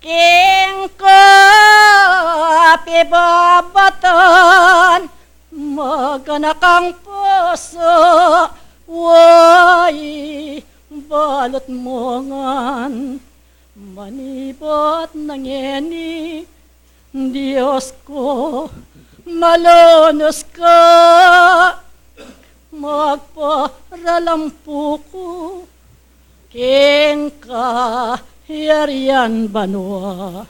King ko pibabaton, maganak ang puso, way balot mo ngan, manibot ng eni, Diyos ko, malonos ka, magparalampu ko, king kahiyarian banwa,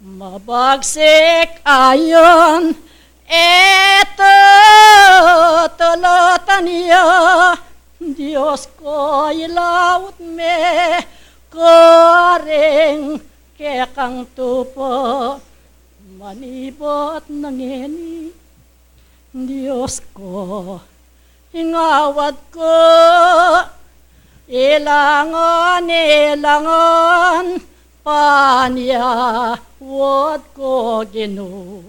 mabagsik ayon, eto tulutan niya, Diyos ko ilawot me, koring kekang tupo, manibot ng eni, Diyos ko, ingawat ko, ilangan, panyawad ko Ginoo,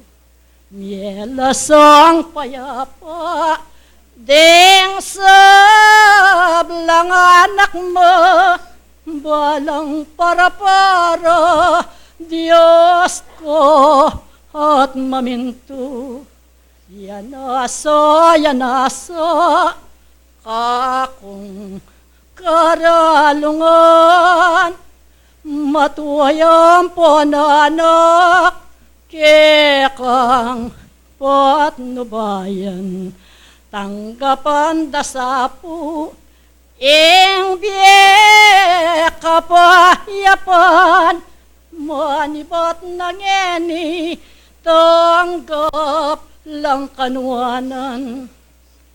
mielasang payapa, ding sablang anak mo, balang para-para, Diyos ko at maminto, yanaso, kakong karalungan, matuwayang ponanak, kekang patnubayan, tanggapan dasapu, ing biyeka payapan, manibot ng eni, tanggap lang kanwanan,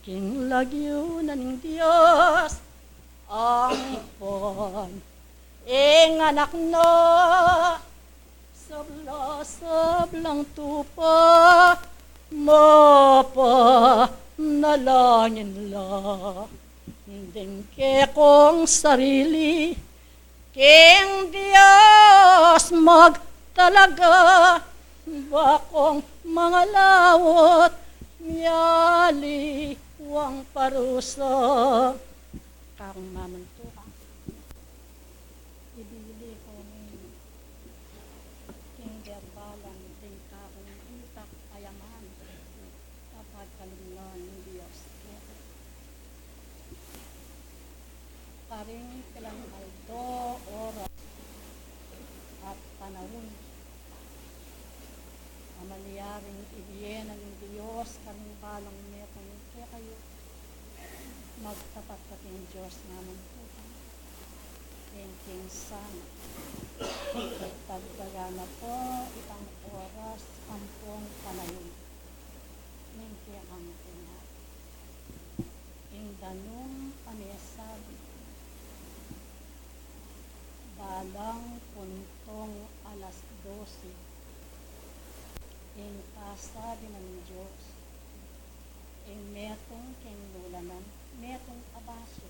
king lagyo na ng Diyos, ang pon, ing anak na, sablang tupa, mapa nalangin la, dingke kong sarili, king Diyos magtalaga, bakong mga lawot, miyali wang parusa, kakong mamantuka, ibili ko ni king derbalan, ding kakong itak ayaman, kapag kalungan ng Diyos. Karing kilang aldo, oras, at panahon, amaliyaring ibiyen ng Diyos, kaming balang metong kaya kayo, magtapat ka king Diyos naman po, king sana, tagdaga na po, itang oras, ampong panahon, ning kaya ang tina, ing danong panesabi, balang puntong alas 12, ing kasabi ng Diyos, ing metong king lulanan, metong abaso,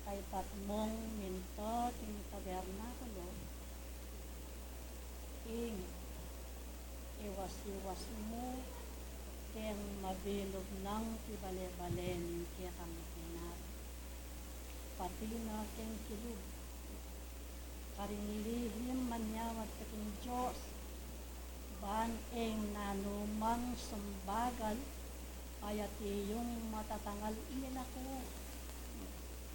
kay patmong minto king tabernakulo, ing iwas-iwas mo, king mabilog ng tibale-balen kikang pinar, pati na king kilub, karinglihim manyawat ka king Diyos, ban ing nanumang sumbagal, ayati yung matatangal inako,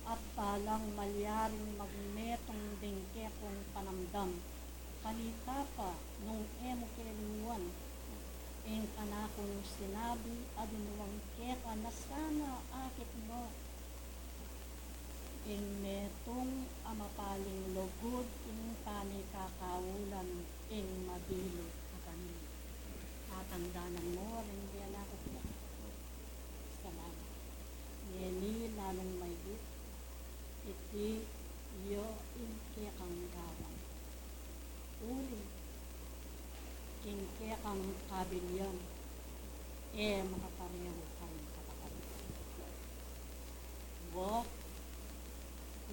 at balang malyaring magmetong dingke kong panamdam, kanita pa nung emo keluan, ing kanakong sinabi, abinuwang keka na sana akit mo, ing metong amapaling lugod, ing panikakaulan, ing mabilog kami. Tatandanan mo, rin diyan ako po. Salamat. Yeni lalong may bit, iti iyo inke kang gawang. Uli, inke kang kabilyan, makapareho kang katakan. Wak,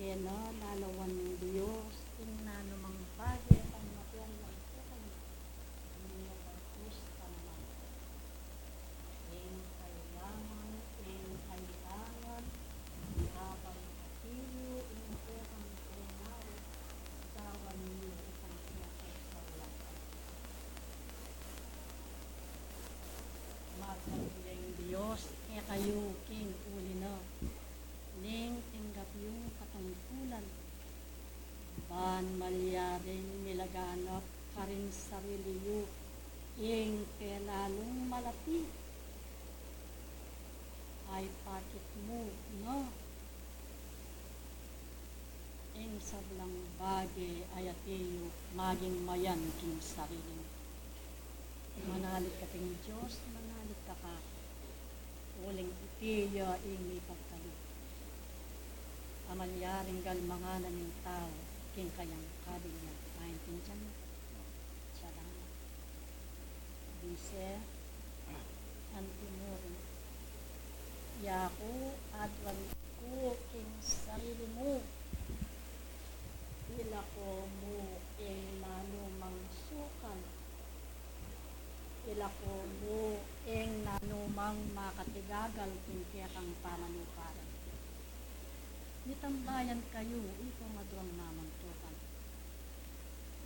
na lalawan ng Diyos, ing nanumang bagay ang material ko kayo. Kailangan, pan malyaring milaganap ka rin sarili yu, ing pelalong malapit, ay pakit mo, no? Ing sablang bagay ay atiyo, maging mayan king sarili mo. Manalig ka ting Diyos, manalig ka ka. Uling itiyo ing ipagtalo. Amalyaring galmanganan ng tao, king kayang kabilang. Maintindihan mo? Salamat. Bise, antimuri. Yaku, adwan ko, king sarili mo. Ila ko mo, ing nanumang sukan. Ila ko mo, ing nanumang makatigagal, king kaya kang pamanukaran. Nitambayan kayo, ito madwang namantukan.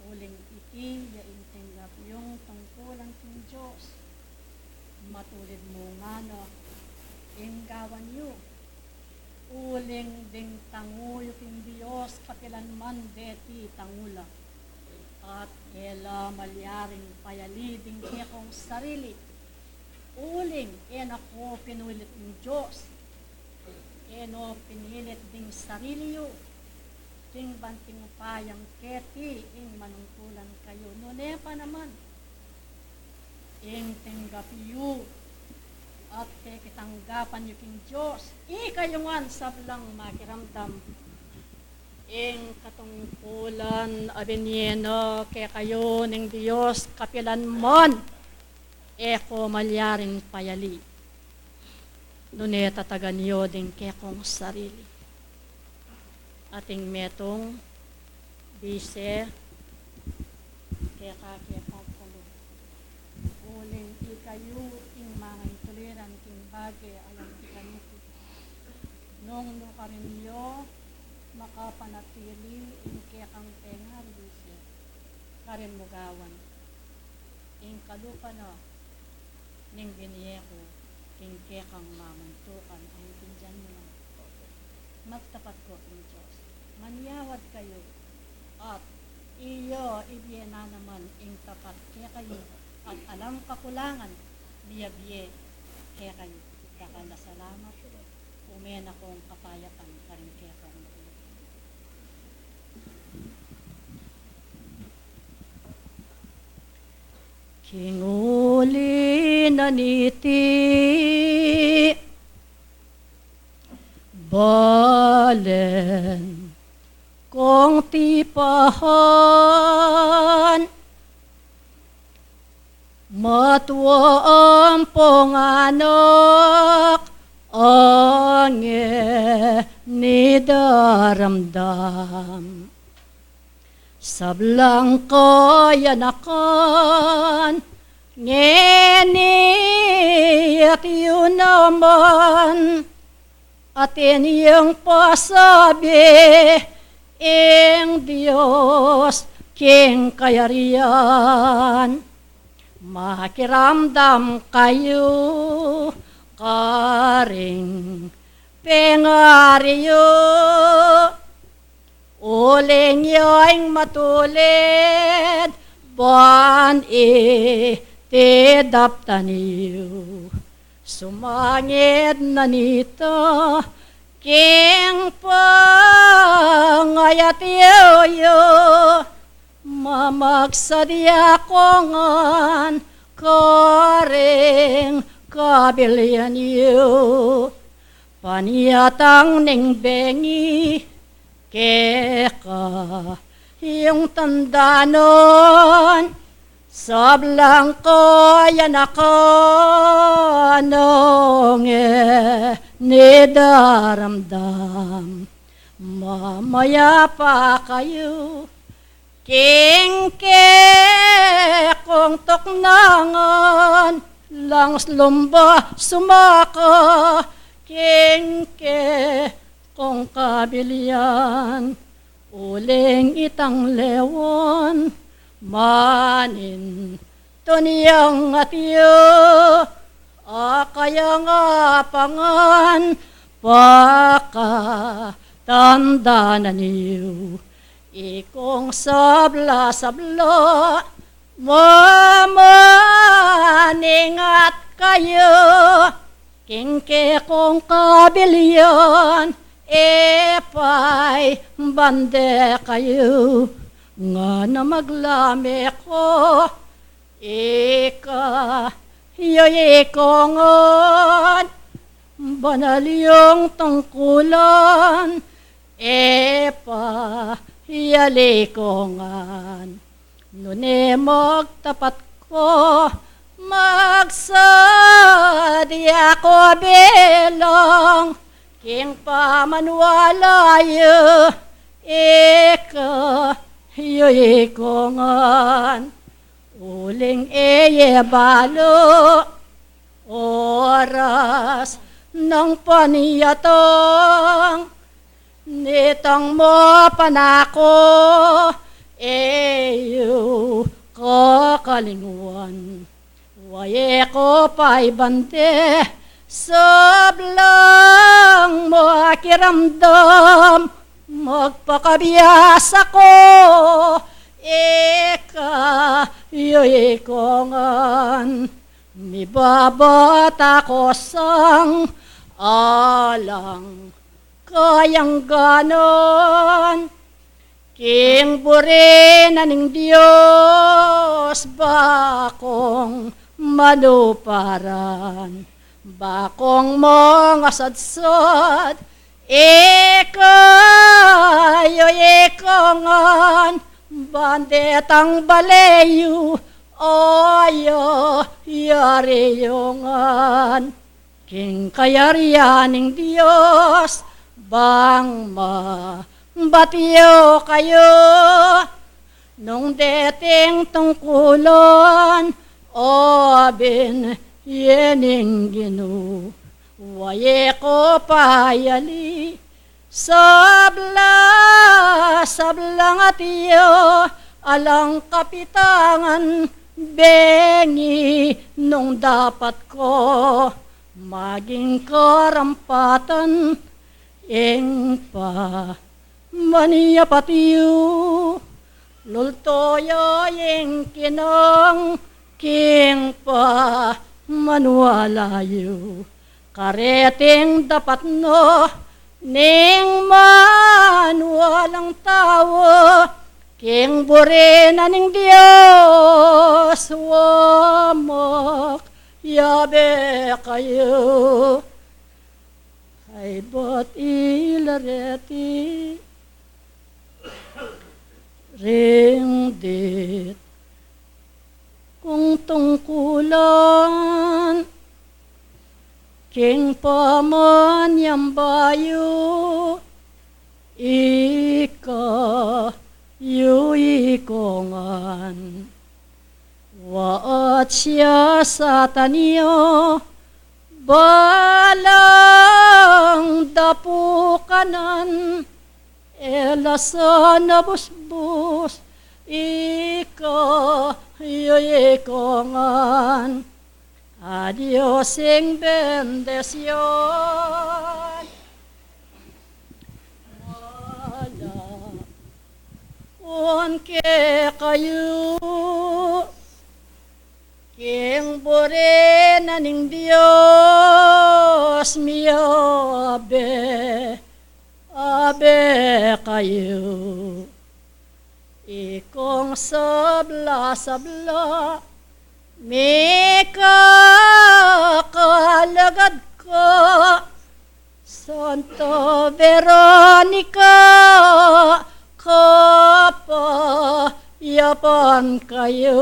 Uling iti, yaintinggap yung tungkulan king Diyos. Matulid mo nga na, ing gawan yu. Uling ding tanguyo king Diyos, kapilanman deti tangula. At ela malyaring payaliding kekong sarili. Uling, ako pinulit ng Diyos. Eno pinilit ding sarili yu. Ding banting upayang keti, ing manungkulan kayo. Nune pa naman. Ing tinggap yu. At kitanggapan yu king Diyos. Ikayungan sablang makiramdam. Ing katungkulan abinyeno kaya kayo ng Diyos kapilan mon. Eko malyaring payali. Nune tatagan yu ding kekong sarili. Ating metong bise kekong kulo. Uling ikayo ing mga ituliran king bagay alam ikanyo. Nung karin yu makapanatili ing kekang tengar bise karin mugawan. Ing kalupa na ning biniyeko king kekang mamantukan ay pinjan mo lang. Magtapat ko king Diyos. Manyawad kayo at iyo ibiyena naman ing tapat kaya kayo at alam kakulangan niyabiye kaya kayo. Kakala salamat umen akong kapayapan karin kaya kong Kinguli na niti balen kong tipahan matwa ang ponganak ange ni daramdam sablang kayanakan ngeni at yun naman atin yung pasabi ing Diyos king kayarian makiramdam kayo karing pengariyo uling yoing matulid ban itidaptan iyo sumangit na nito king pangayat iyo mamagsadya kongan karing kabilyan iyo paniyatang ning bengi keka yung tandanon sablang ko yan ako nung nidaramdam mamaya pa kayo king kekong toknangan langs lumba sumaka king kekong kabilyan uling itang lewon manin tuniyang atiyo akaya nga pangan paka tanda na niyo Ikong sabla-sabla, mamaningat kayo, kingke kong kabilyon, epay bande kayo, nga na maglami ko, ika yoy kongon, banal yung tungkulan, epa yalikongan. Nune magtapat ko, magsadya ko belong, king pamanwalayo, eka yoyikongan. Uling eye balo, oras ng paniyatong, nitong mo panako, eyo kakalinguan. Waye ko pa'y bante, sablang mo akiramdam, magpakabias ako, eka yoy kongan. Mibabata ko sang alang kayang ganon, king burin aning Diyos, bakong manuparan, bakong mga sadsad, ikayo ikongan, bandetang baleyo, oyo yariyongan, king kayarianing Diyos, bang batiyo kayo, nung dating tungkulon, obin yening ginu, waye ko payali, sablang atiyo, alang kapitangan, bengi nung dapat ko, maging karampatan, ing pa maniya patiyo, lultoyo ing kinong, king pa manualayo, kareting dapat no, ning manualang tawo, king burin aning Diyos, wamak yabe kayo, ay ba't ilareti, ringdit, kung tungkulan, king paman yambayo, ika yuikongan, waat siya sa taniyo, balang dapukanan, elasan na busbus, ika yuikongan. Adios en bendición. Wala unke kayo, king burin aning Diyos miyo, abe kayo, ikong sabla-sabla, mika kalagad ko, Santo Veronica, kapayapan kayo.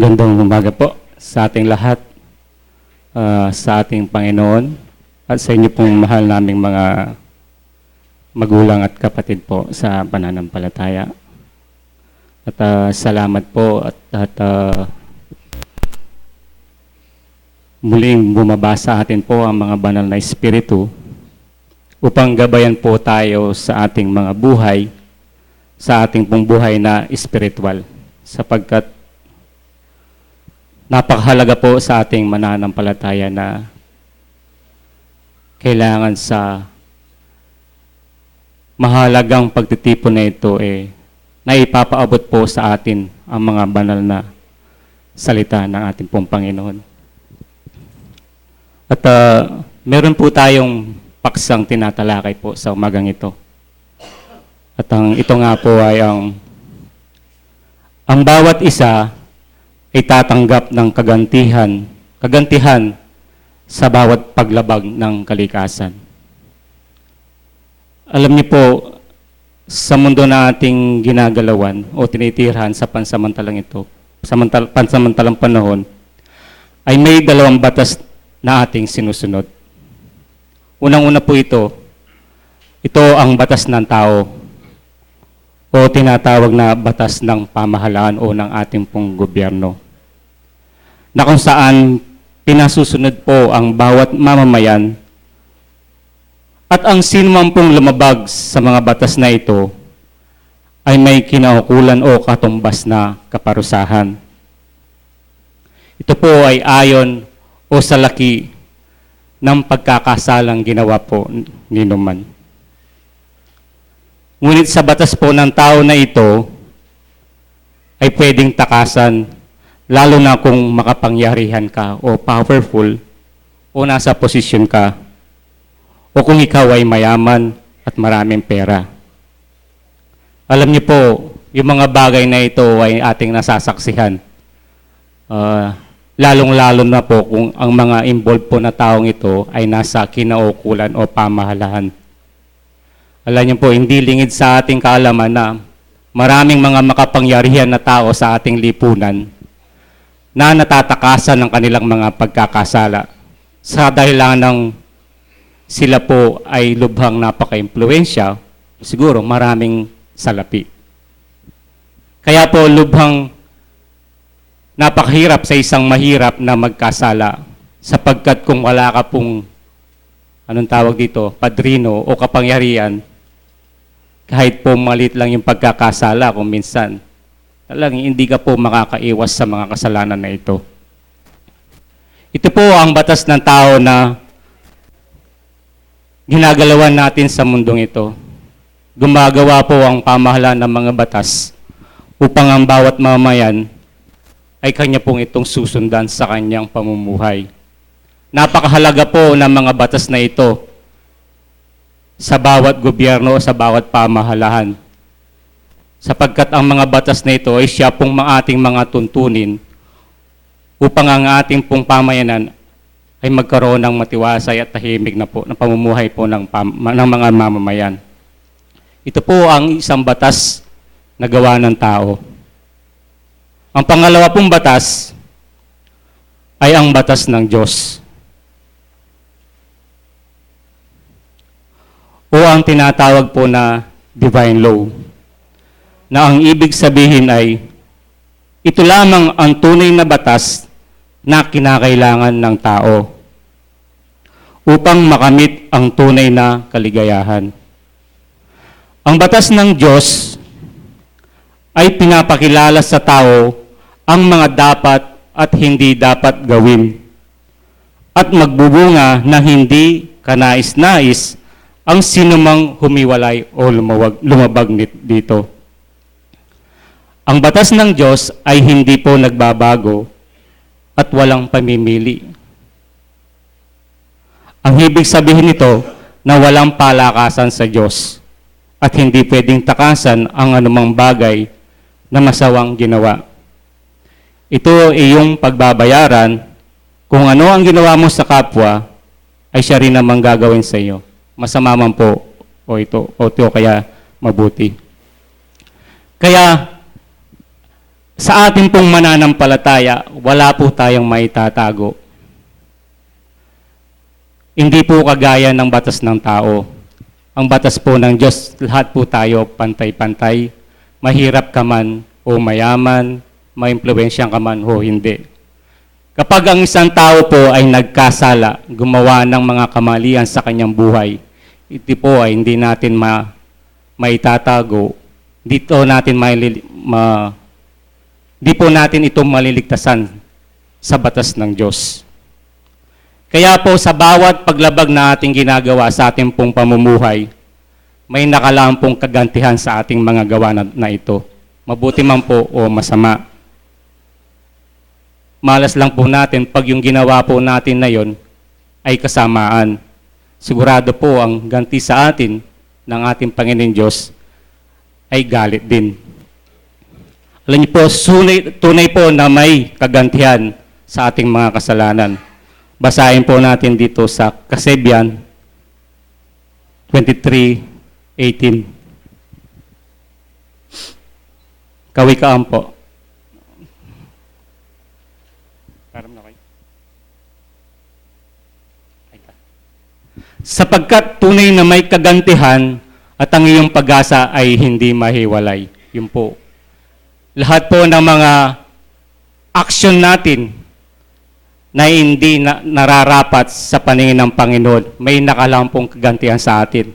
Gandang umaga po sa ating lahat, sa ating Panginoon, at sa inyo pong mahal naming mga magulang at kapatid po sa pananampalataya. At salamat po at muling bumaba sa atin po ang mga banal na espiritu upang gabayan po tayo sa ating mga buhay, sa ating pong buhay na espiritual, sapagkat napakahalaga po sa ating mananampalataya na kailangan sa mahalagang pagtitipon na ito na ipapaabot po sa atin ang mga banal na salita ng ating pong Panginoon. At meron po tayong paksang tinatalakay po sa umagang ito. At ito nga po ay ang bawat isa ay tatanggap ng kagantihan sa bawat paglabag ng kalikasan. Alam niyo po, sa mundo na ating ginagalawan o tinitirahan sa pansamantalang ito, pansamantalang panahon, ay may dalawang batas na ating sinusunod. Unang-una po ito ang batas ng tao o tinatawag na batas ng pamahalaan o ng ating pong gobyerno, na kung saan pinasusunod po ang bawat mamamayan at ang sinuman pong lumabag sa mga batas na ito ay may kinaukulan o katumbas na kaparusahan. Ito po ay ayon o sa laki ng pagkakasalang ginawa po ni Numan. Ngunit sa batas po ng tao na ito ay pwedeng takasan, lalo na kung makapangyarihan ka o powerful o nasa posisyon ka o kung ikaw ay mayaman at maraming pera. Alam niyo po, yung mga bagay na ito ay ating nasasaksihan. Lalong-lalo na po kung ang mga involved po na taong ito ay nasa kinaukulan o pamahalaan. Alam niyo po, hindi lingid sa ating kaalaman na maraming mga makapangyarihan na tao sa ating lipunan na natatakasan ng kanilang mga pagkakasala sa dahilan ng sila po ay lubhang napaka-impluwensya, siguro maraming salapi. Kaya po lubhang napakahirap sa isang mahirap na magkasala, sapagkat kung wala ka pong padrino o kapangyarihan, kahit po maliit lang yung pagkakasala kung minsan, talagang hindi ka po makakaiwas sa mga kasalanan na ito. Ito po ang batas ng tao na ginagalawan natin sa mundong ito. Gumagawa po ang pamahalaan ng mga batas upang ang bawat mamayan ay kanya pong itong susundan sa kanyang pamumuhay. Napakahalaga po ng mga batas na ito sa bawat gobyerno o sa bawat pamahalaan, sapagkat ang mga batas na ito ay siya pong ating mga tuntunin upang ang ating pong pamayanan ay magkaroon ng matiwasay at tahimik na po ng pamumuhay po ng mga mamamayan. Ito po ang isang batas na gawa ng tao. Ang pangalawa pong batas ay ang batas ng Diyos, o ang tinatawag po na divine law, na ang ibig sabihin ay ito lamang ang tunay na batas na kinakailangan ng tao upang makamit ang tunay na kaligayahan. Ang batas ng Diyos ay pinapakilala sa tao ang mga dapat at hindi dapat gawin at magbubunga na hindi kanais-nais ang sinumang humiwalay o lumabag dito. Ang batas ng Diyos ay hindi po nagbabago at walang pamimili. Ang ibig sabihin nito na walang palakasan sa Diyos at hindi pwedeng takasan ang anumang bagay na masawang ginawa. Ito ay yung pagbabayaran. Kung ano ang ginawa mo sa kapwa, ay siya rin namang gagawin sa iyo. Masama man po o ito kaya mabuti. Kaya Sa ating pong mananampalataya, wala po tayong maitatago. Hindi po kagaya ng batas ng tao. Ang batas po ng Diyos, lahat po tayo pantay-pantay. Mahirap ka man o mayaman, maimpluwensya ka man o hindi. Kapag ang isang tao po ay nagkasala, gumawa ng mga kamalian sa kanyang buhay, ito po ay hindi natin maitatago, di po natin ito maliligtasan sa batas ng Diyos. Kaya po sa bawat paglabag na ating ginagawa sa ating pong pamumuhay, may nakalaang pong kagantihan sa ating mga gawa na ito. Mabuti man po o masama. Malas lang po natin pag yung ginawa po natin na yon ay kasamaan. Sigurado po ang ganti sa atin ng ating Panginoon Diyos ay galit din. Alam niyo po, tunay po na may kagantihan sa ating mga kasalanan. Basahin po natin dito sa Kasebian 23:18. Kawikaan po. Sapagkat tunay na may kagantihan at ang iyong pag-asa ay hindi mahiwalay. Yun po. Lahat po ng mga action natin na hindi nararapat sa paningin ng Panginoon, may nakalampong kagantihan sa atin.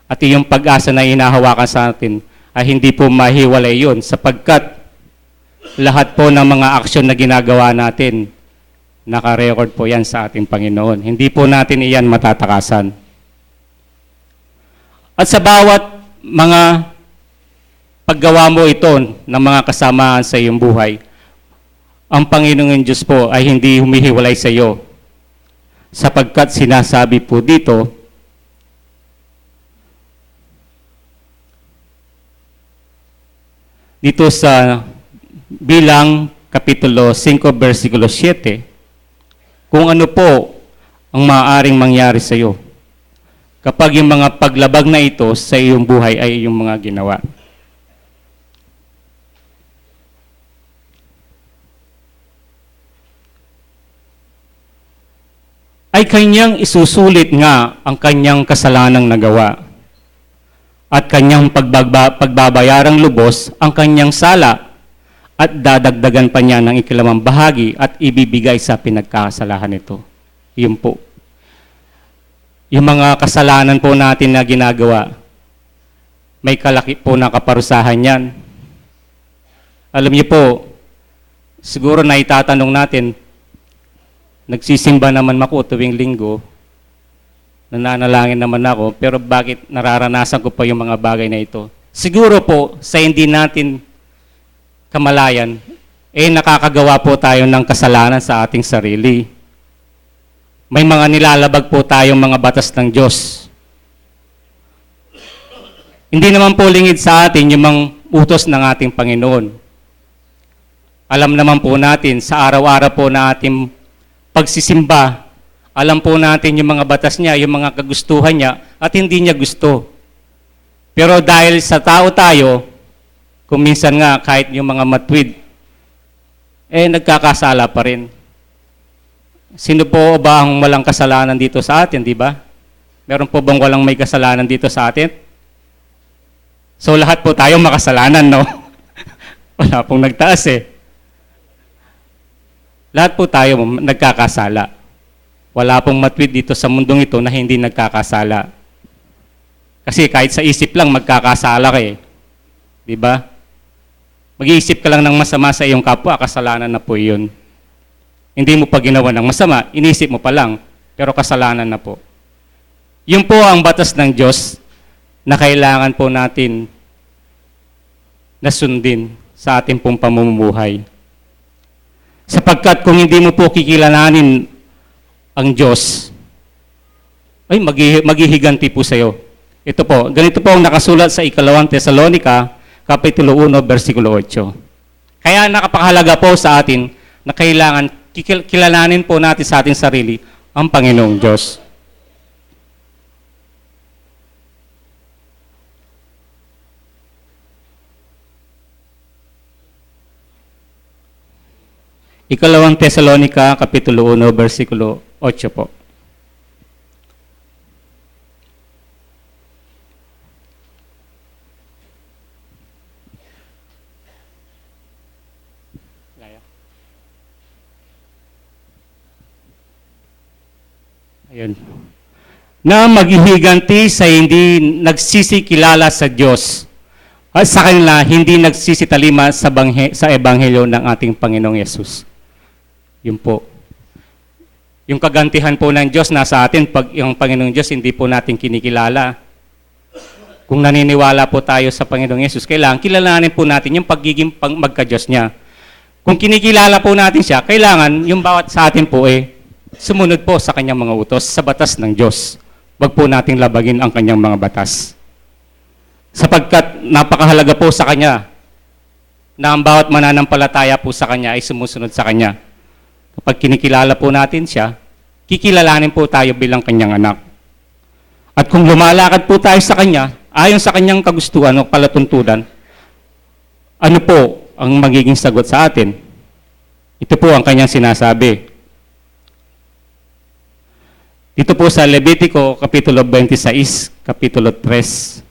At yung pag-asa na inahawakan sa atin ay hindi po mahiwalay yun sapagkat lahat po ng mga action na ginagawa natin, naka-record po yan sa ating Panginoon. Hindi po natin iyan matatakasan. At sa bawat mga paggawa mo ito ng mga kasamaan sa iyong buhay, ang Panginoon Diyos po ay hindi humihiwalay sa iyo. Sapagkat sinasabi po dito, sa Bilang Kapitulo 5, versikulo 7, kung ano po ang maaaring mangyari sa iyo kapag yung mga paglabag na ito sa iyong buhay ay iyong mga ginawa. Ay kanyang isusulit nga ang kanyang kasalanang nagawa at kanyang pagbabayarang lubos ang kanyang sala at dadagdagan pa niya ng ikalawang bahagi at ibibigay sa pinagkakasalahan nito. Yun po. Yung mga kasalanan po natin na ginagawa, may kalaki po na kaparusahan yan. Alam niyo po, siguro na itatanong natin, nagsisimba naman ako tuwing linggo, nananalangin naman ako, pero bakit nararanasan ko pa yung mga bagay na ito? Siguro po, sa hindi natin kamalayan, nakakagawa po tayo ng kasalanan sa ating sarili. May mga nilalabag po tayong mga batas ng Diyos. Hindi naman po lingid sa atin yung mga utos ng ating Panginoon. Alam naman po natin, sa araw-araw po na ating pagsisimba, alam po natin yung mga batas niya, yung mga kagustuhan niya, at hindi niya gusto. Pero dahil sa tao tayo, kung minsan nga kahit yung mga matwid, nagkakasala pa rin. Sino po ba ang walang kasalanan dito sa atin, di ba? Meron po bang walang may kasalanan dito sa atin? So lahat po tayo makasalanan, no? Wala pong nagtaas eh. Lahat po tayo nagkakasala. Wala pong matwid dito sa mundong ito na hindi nagkakasala. Kasi kahit sa isip lang magkakasala ka eh. Di ba? Mag-iisip ka lang ng masama sa iyong kapwa, kasalanan na po iyon. Hindi mo pa ginawa ng masama, inisip mo pa lang, pero kasalanan na po. Yun po ang batas ng Diyos na kailangan po natin na sundin sa ating pong pamumuhay. Sapagkat kung hindi mo po kikilalanin ang Diyos, ay maghihiganti po sa iyo. Ito po, ganito po ang nakasulat sa 2 Tesalonica, Kapitulo 1, versikulo 8. Kaya nakapakahalaga po sa atin na kailangan kilalanin po natin sa ating sarili ang Panginoong Diyos. Ikalawang Tesalonica, Kapitulo 1, versikulo 8 po. Ayun. Na maghihiganti sa hindi nagsisikilala sa Diyos at sa kanila hindi nagsisitalima sa ebanghelyo ng ating Panginoong Yesus. Yun po. Yung kagantihan po ng Diyos nasa atin pag yung Panginoong Diyos hindi po natin kinikilala. Kung naniniwala po tayo sa Panginoong Yesus, kailangan kilalanin po natin yung pagiging magka-Diyos niya. Kung kinikilala po natin siya, kailangan yung bawat sa atin po sumunod po sa kanyang mga utos, sa batas ng Diyos. Wag po nating labagin ang kanyang mga batas. Sapagkat napakahalaga po sa kanya na ang bawat mananampalataya po sa kanya ay sumusunod sa kanya. Kapag kinikilala po natin siya, kikilalanin po tayo bilang kanyang anak. At kung lumalakad po tayo sa kanya, ayon sa kanyang kagustuhan o palatuntunan, ano po ang magiging sagot sa atin? Ito po ang kanyang sinasabi. Dito po sa Levitico, Kapitulo 26, Kapitulo 3.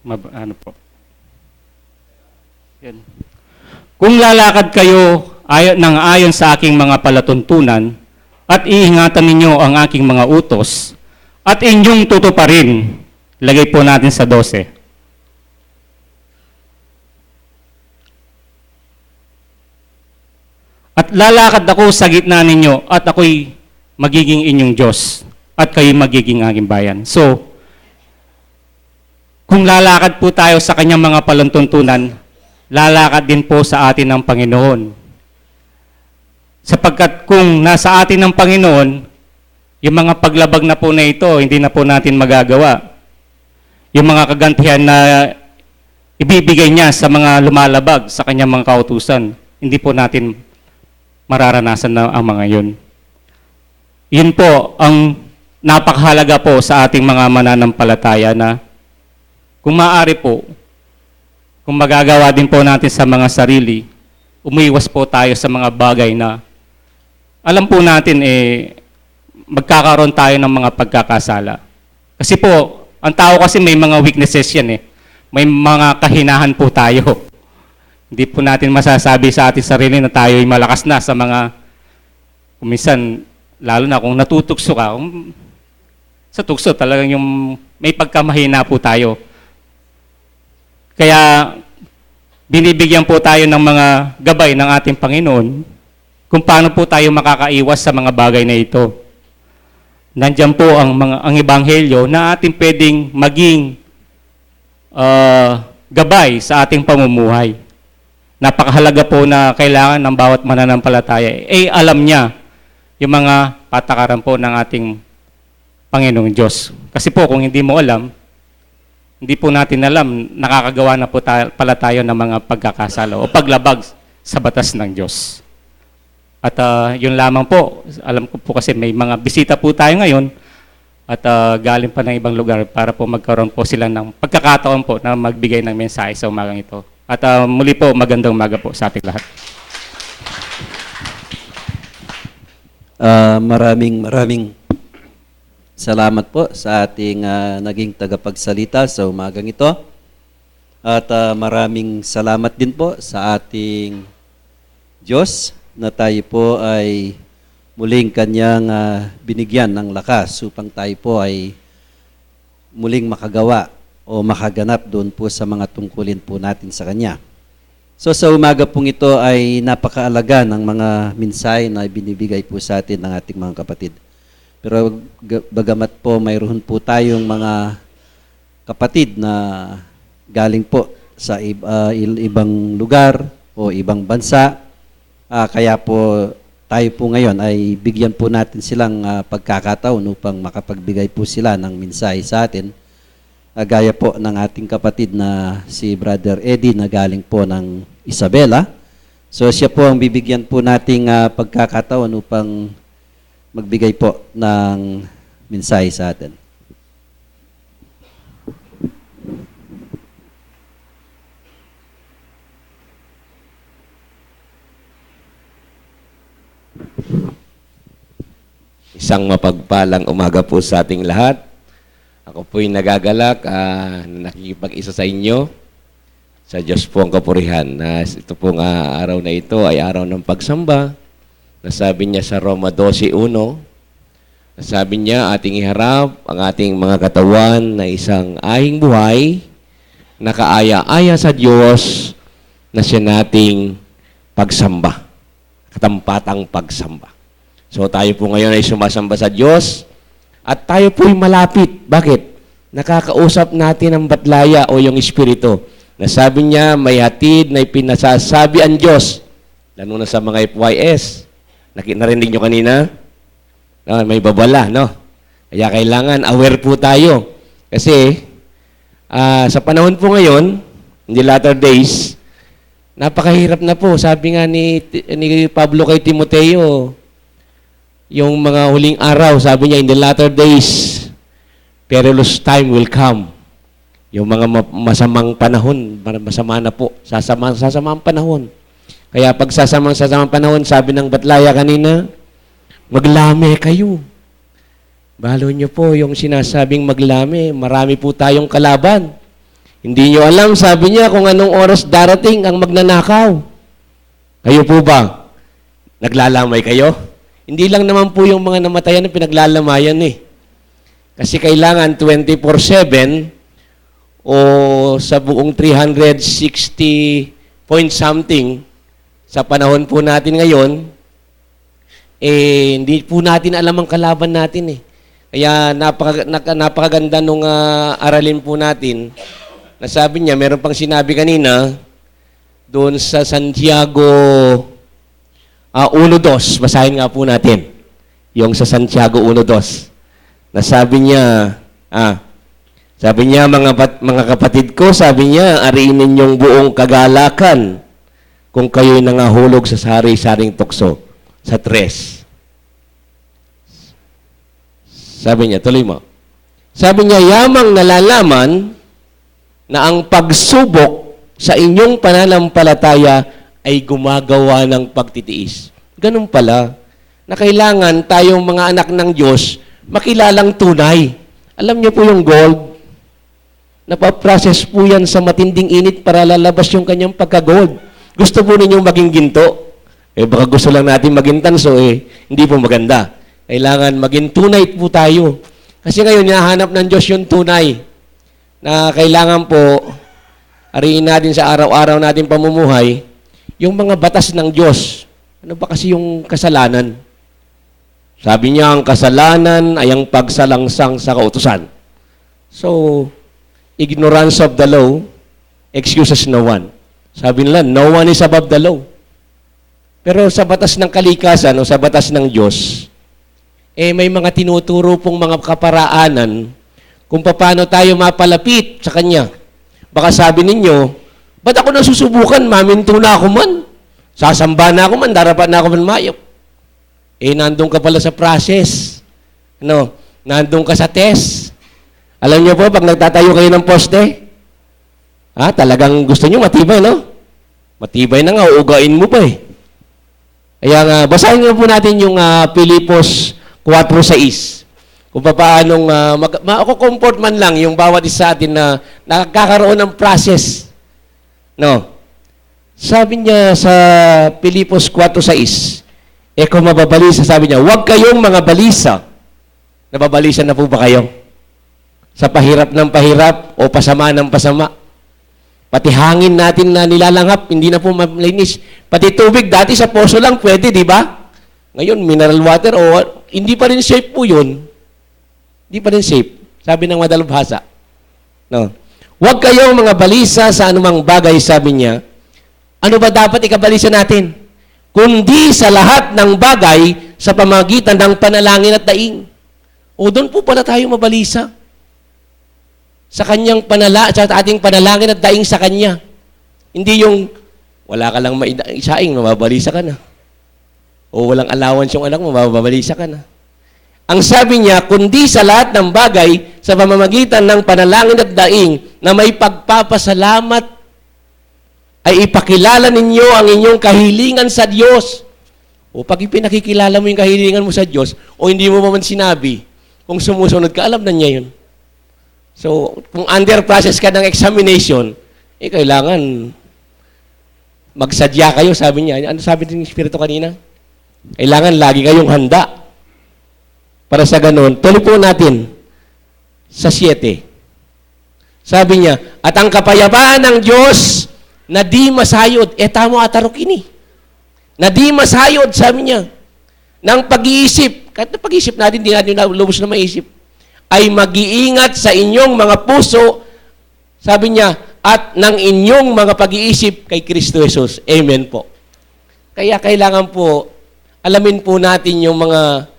Ano po? Yan. Kung lalakad kayo ayon sa aking mga palatuntunan at iingatan ninyo ang aking mga utos at inyong tutuparin, lagay po natin sa 12. At lalakad ako sa gitna ninyo at ako'y magiging inyong Diyos at kayo magiging aking bayan. So, kung lalakad po tayo sa kanyang mga palantuntunan, lalakad din po sa atin ng Panginoon. Sapagkat kung nasa atin ng Panginoon, yung mga paglabag na po na ito, hindi na po natin magagawa. Yung mga kagantihan na ibibigay niya sa mga lumalabag sa kanyang mga kautusan, hindi po natin mararanasan na ang mga yun. Yun po ang napakahalaga po sa ating mga mananampalataya na kung maaari po, kung magagawa din po natin sa mga sarili, umiwas po tayo sa mga bagay na alam po natin magkakaroon tayo ng mga pagkakasala. Kasi po, ang tao kasi may mga weaknesses yan May mga kahinahan po tayo. Hindi po natin masasabi sa ating sarili na tayo ay malakas na sa mga, kuminsan, lalo na kung natutugso ka, sa tugso talagang yung may pagkamahina po tayo. Kaya binibigyan po tayo ng mga gabay ng ating Panginoon kung paano po tayo makakaiwas sa mga bagay na ito. Nandiyan po ang ebanghelyo na ating pwedeng maging gabay sa ating pamumuhay. Napakahalaga po na kailangan ng bawat mananampalataya. Alam niya yung mga patakaran po ng ating Panginoong Diyos. Kasi po kung hindi mo alam, hindi po natin alam, nakakagawa na po pala tayo ng mga pagkakasala o paglabag sa batas ng Diyos. At yun lamang po, alam ko po kasi may mga bisita po tayo ngayon at galing pa ng ibang lugar para po magkaroon po sila ng pagkakataon po na magbigay ng mensahe sa umagang ito. At muli po, magandang umaga po sa ating lahat. Maraming salamat po sa ating naging tagapagsalita sa umagang ito. At maraming salamat din po sa ating Diyos na tayo po ay muling kanyang binigyan ng lakas upang tayo po ay muling makagawa o makaganap doon po sa mga tungkulin po natin sa Kanya. So sa umaga pong ito ay napakaalaga ng mga mensahe na binibigay po sa atin ng ating mga kapatid. Pero bagamat po mayroon po tayong mga kapatid na galing po sa ibang lugar o ibang bansa, kaya po tayo po ngayon ay bigyan po natin silang pagkakataon upang makapagbigay po sila ng mensahe sa atin. Gaya po ng ating kapatid na si Brother Eddie na galing po ng Isabela. So siya po ang bibigyan po nating pagkakataon upang magbigay po ng mensahe sa atin. Isang mapagpalang umaga po sa ating lahat. Ako po'y nagagalak na nakikipag-isa sa inyo. Sa Diyos po ang kapurihan. Ito pong araw na ito ay araw ng pagsamba. Nasabi niya sa Roma 12:1, nasabi niya, ating iharap ang ating mga katawan na isang ahing buhay, nakaaya-aya sa Diyos na siya nating pagsamba. Katampatang pagsamba. So tayo po ngayon ay sumasamba sa Diyos at tayo po'y malapit. Bakit? Nakakausap natin ang batlaya o yung Espiritu. Nasabi niya, may hatid na ipinasasabi ang Diyos. Lalo na sa mga FYS. Narinig nyo kanina? No, may babala, no? Kaya kailangan aware po tayo. Kasi sa panahon po ngayon, in the latter days, napakahirap na po. Sabi nga ni Pablo kay Timoteo, yung mga huling araw, sabi niya, in the latter days, perilous time will come. Yung mga masamang panahon, masama na po, sasamang panahon. Kaya pag sasamang panahon, sabi ng batlaya kanina, maglame kayo. Balo niyo po yung sinasabing maglame, marami po tayong kalaban. Hindi niyo alam, sabi niya, kung anong oras darating ang magnanakaw. Kayo po ba? Naglalamay kayo? Hindi lang naman po yung mga namatayan na pinaglalamayan eh. Kasi kailangan 24/7 o sa buong 360 point something sa panahon po natin ngayon, hindi po natin alam ang kalaban natin eh. Kaya napakaganda nung aralin po natin. Nasabi niya, meron pang sinabi kanina, doon sa Santiago 1:2, basahin nga po natin. Yung sa Santiago 1:2. Nasabi niya, mga kapatid ko, sabi niya, ariin ninyong buong kagalakan kung kayo'y nangahulog sa sari-saring tukso. Sa 3. Sabi niya, tuloy mo. Sabi niya, yamang nalalaman na ang pagsubok sa inyong pananampalataya ay gumagawa ng pagtitiis. Ganun pala, na kailangan tayong mga anak ng Diyos makilalang tunay. Alam niyo po yung gold, napaprocess po yan sa matinding init para lalabas yung kanyang pagka-gold. Gusto po ninyong maging ginto. Baka gusto lang natin maging tanso, hindi po maganda. Kailangan maging tunay po tayo. Kasi ngayon, hinahanap ng Diyos yung tunay na kailangan po ariin natin sa araw-araw natin pamumuhay yung mga batas ng Diyos. Ano ba kasi yung kasalanan? Sabi niya, ang kasalanan ay ang pagsalangsang sa kautusan. So, ignorance of the law excuses no one. Sabi nila, no one is above the law. Pero sa batas ng kalikasan o sa batas ng Diyos, may mga tinuturo pong mga kaparaanan kung paano tayo mapalapit sa Kanya. Baka sabi ninyo, ba't ako nasusubukan? Maminto na ako man. Sasamba na ako man. Darapat na ako man mayok. Nandun ka pala sa process. Nandun ka sa test. Alam niyo po, pag nagtatayo kayo ng poste, talagang gusto niyo matibay, no? Matibay na nga, uugain mo pa eh. Kaya nga, basahin nga po natin yung Filipos 4:6. Kung paano mako-comfort man lang yung bawat isa atin na nakakaroon ng process. No. Sabi niya sa Filipos 4:6, kung mababalisa, sabi niya, huwag kayong mga balisa. Nababalisa na po ba kayo? Sa pahirap ng pahirap o pasama ng pasama? Pati hangin natin na nilalanghap, hindi na po malinis. Pati tubig, dati sa poso lang pwede, di ba? Ngayon, mineral water, hindi pa rin safe po yun. Hindi pa rin safe. Sabi ng madalubhasa. No. Huwag kayong mga balisa sa anumang bagay, sabi niya. Ano ba dapat ikabalisa natin? Kundi sa lahat ng bagay sa pamagitan ng panalangin at daing. Doon po pala tayo mabalisa. Sa kanyang sa ating panalangin at daing sa Kanya. Hindi yung Wala ka lang isaing, mababalisa ka na. O walang allowance yung anak mo, mababalisa ka na. Ang sabi niya, kundi sa lahat ng bagay, sa pamamagitan ng panalangin at daing, na may pagpapasalamat, ay ipakilala ninyo ang inyong kahilingan sa Diyos. O pag ipinakikilala mo yung kahilingan mo sa Diyos, o hindi mo pa man sinabi, kung sumusunod ka, alam na niya yun. So, kung under process ka ng examination, kailangan magsadya kayo, sabi niya. Ano sabi ng Espiritu kanina? Kailangan lagi kayong handa. Para sa ganun, tuloy po natin sa 7. Sabi niya, at ang kapayapaan ng Diyos na di masayod, tamo atarok ini. Na di masayod, sabi niya, ng pag-iisip, kahit na pag-iisip natin, di natin lubos na maisip, ay mag-iingat sa inyong mga puso, sabi niya, at ng inyong mga pag-iisip kay Kristo Jesus. Amen po. Kaya kailangan po, alamin po natin yung mga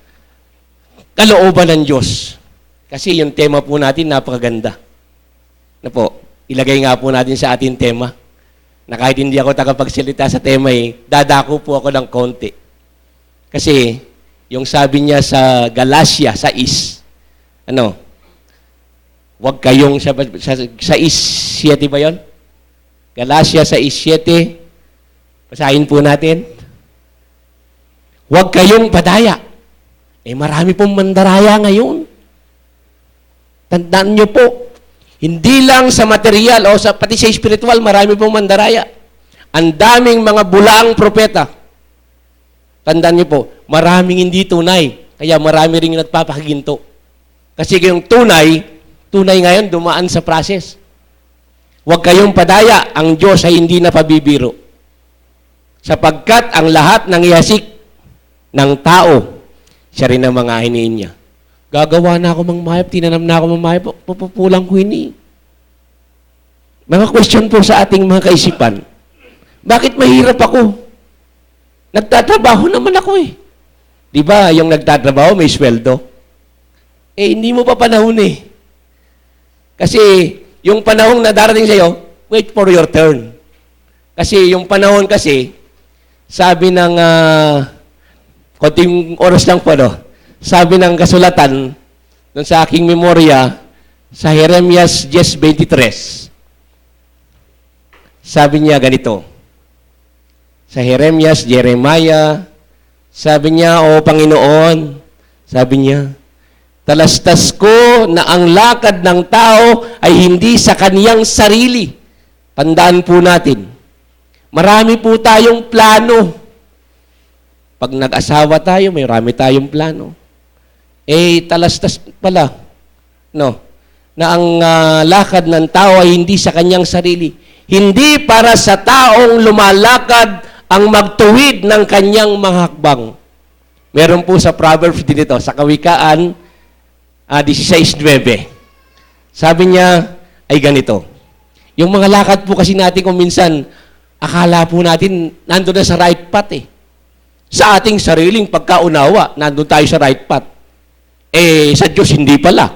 kalooban ng Diyos. Kasi yung tema po natin, napakaganda. Na po, ilagay nga po natin sa ating tema. Na kahit hindi ako tagapagsalita sa tema, dadako po ako ng konti. Kasi, yung sabi niya sa Galatia, sa huwag kayong sa 6:7 ba yun? Galatia 6:7. Basahin po natin. Huwag kayong padaya. Marami pong mandaraya ngayon. Tandaan niyo po, hindi lang sa material o pati sa spiritual, marami pong mandaraya. Ang daming mga bulaang propeta. Tandaan niyo po, maraming hindi tunay. Kaya marami rin nagpapakiginto. Kasi yung tunay ngayon dumaan sa process. Huwag kayong padaya, ang Diyos ay hindi na pabibiro. Sapagkat ang lahat ng ihasik ng tao, siya rin ang mga hiniin niya. Gagawa na ako mangmayap, tinanam na ako mangmayap, pupupulang ko ini. Mga question po sa ating mga kaisipan. Bakit mahirap ako? Nagtatrabaho naman ako Di ba, yung nagtatrabaho may sweldo? Hindi mo pa panahon Kasi, yung panahon na darating sa'yo, wait for your turn. Kasi, yung panahon kasi, sabi ng, konting oras lang po, sabi ng kasulatan, dun sa aking memorya, sa Jeremias 10:23, sabi niya ganito, sa Jeremiah, sabi niya, O Panginoon, sabi niya, talastas ko na ang lakad ng tao ay hindi sa kaniyang sarili. Tandaan po natin, marami po tayong plano. Pag nag-asawa tayo, may marami tayong plano. Talastas pala, na ang lakad ng tao ay hindi sa kanyang sarili. Hindi para sa taong lumalakad ang magtuwid ng kanyang mga hakbang. Meron po sa Proverbs din ito, sa Kawikaan 16:9. Sabi niya ay ganito. Yung mga lakad po kasi natin kung minsan, akala po natin nandun na sa right path Sa ating sariling pagkaunawa, nandun tayo sa right path. Sa Diyos hindi pala.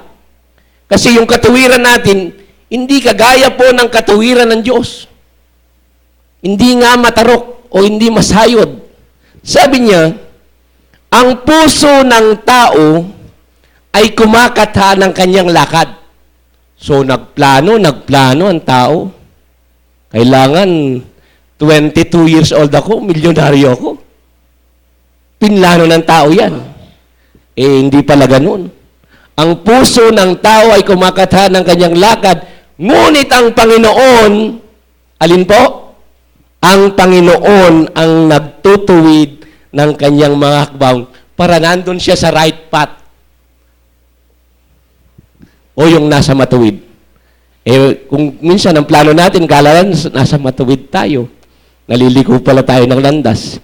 Kasi yung katuwiran natin, hindi kagaya po ng katuwiran ng Diyos. Hindi nga matarok o hindi masayod. Sabi niya, ang puso ng tao ay kumakatha ng kanyang lakad. So, nagplano ang tao. Kailangan, 22 years old ako, milyonaryo ako. Pinlano ng tao yan. Hindi pala ganun. Ang puso ng tao ay kumakatha ng kanyang lakad, ngunit ang Panginoon, alin po? Ang Panginoon ang nagtutuwid ng kanyang mga hakbang para nandun siya sa right path. O yung nasa matuwid. Kung minsan ang plano natin, kalaran nasa matuwid tayo. Naliliko pala tayo ng landas.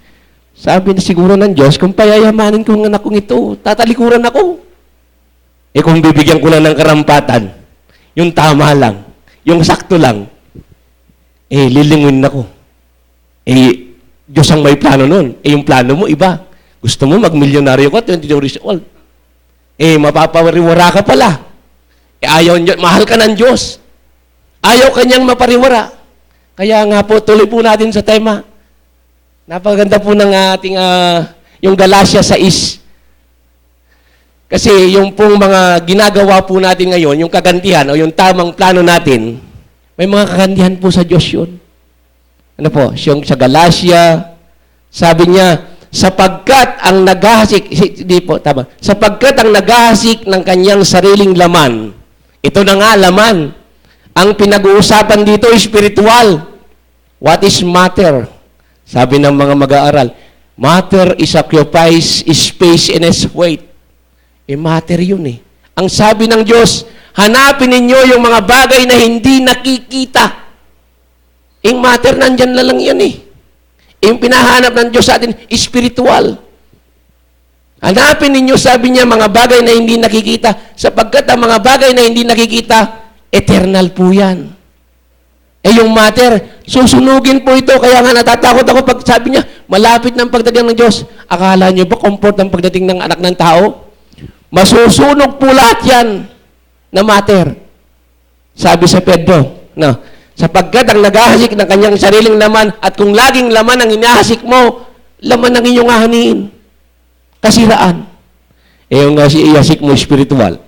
Sabi na siguro ng Diyos, kung payayamanin ko ng anak kong ito, tatalikuran ako. Kung bibigyan ko na ng karampatan, yung tama lang, yung sakto lang, lilinguin ako. Diyos ang may plano nun. Yung plano mo, iba. Gusto mo mag-milyonaryo ka, 22 years old. Mapapariwara ka pala. Ayaw niyo, mahal ka ng Diyos. Ayaw kanyang mapariwara. Kaya nga po, tuloy po natin sa tema. Napakaganda po ng ating, yung Galatia 6. Kasi yung pong mga ginagawa po natin ngayon, yung kagantihan o yung tamang plano natin, may mga kagantihan po sa Diyos yun. Ano po? Yung sa Galatia, sabi niya, sapagkat ang naghahasik, hindi po, tama, sapagkat ang naghahasik ng kanyang sariling laman, ito na nga laman, ang pinag-uusapan dito spiritual. What is matter? Sabi ng mga mag-aaral, matter is occupies space and its weight. Matter yun eh. Ang sabi ng Diyos, hanapin ninyo yung mga bagay na hindi nakikita. Yung matter, nandyan na lang yun eh. Yung pinahanap ng Diyos sa atin, spiritual. Hanapin ninyo, sabi niya, mga bagay na hindi nakikita, sapagkat ang mga bagay na hindi nakikita, eternal po yan. Yung matter, susunugin po ito, kaya nga natatakot ako pag sabi niya, malapit ng pagdating ng Diyos. Akala niyo ba comfort ng pagdating ng anak ng tao? Masusunog po lahat yan na matter. Sabi sa Pedro, no, sapagkat ang naghahasik ng kanyang sariling laman at kung laging laman ang inahasik mo, laman ng inyong ahaniin. Kasiraan. Yung ihasik mo spiritual.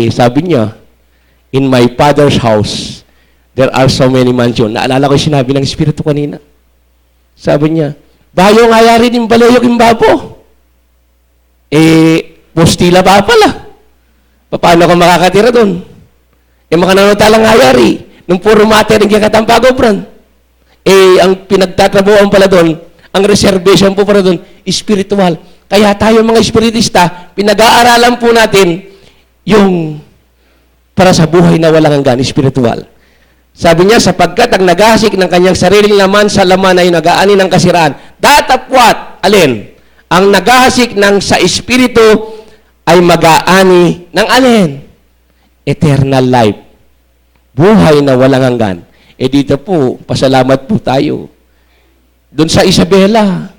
Sabi niya, in my Father's house, there are so many mansions. Naalala ko yung sinabi ng Espiritu kanina. Sabi niya, bayo nga yari din balayok yung babo. Postila pa pala. Paano ako makakatira doon? Makananotalang hayari. Nung puro mater ng katampago, Bran. Ang pinagtatrabuhan pala doon, ang reservation po pala doon, spiritual. Kaya tayo mga espiritista, pinag-aaralan po natin yung para sa buhay na walang hanggan, spiritual. Sabi niya, sapagkat ang naghahasik ng kanyang sariling laman sa laman ay nag-aani ng kasiraan. That of what? Alin? Ang naghahasik ng sa espiritu ay mag-aani ng alin? Eternal life. Buhay na walang hanggan. Dito po, pasalamat po tayo. Doon sa Isabela.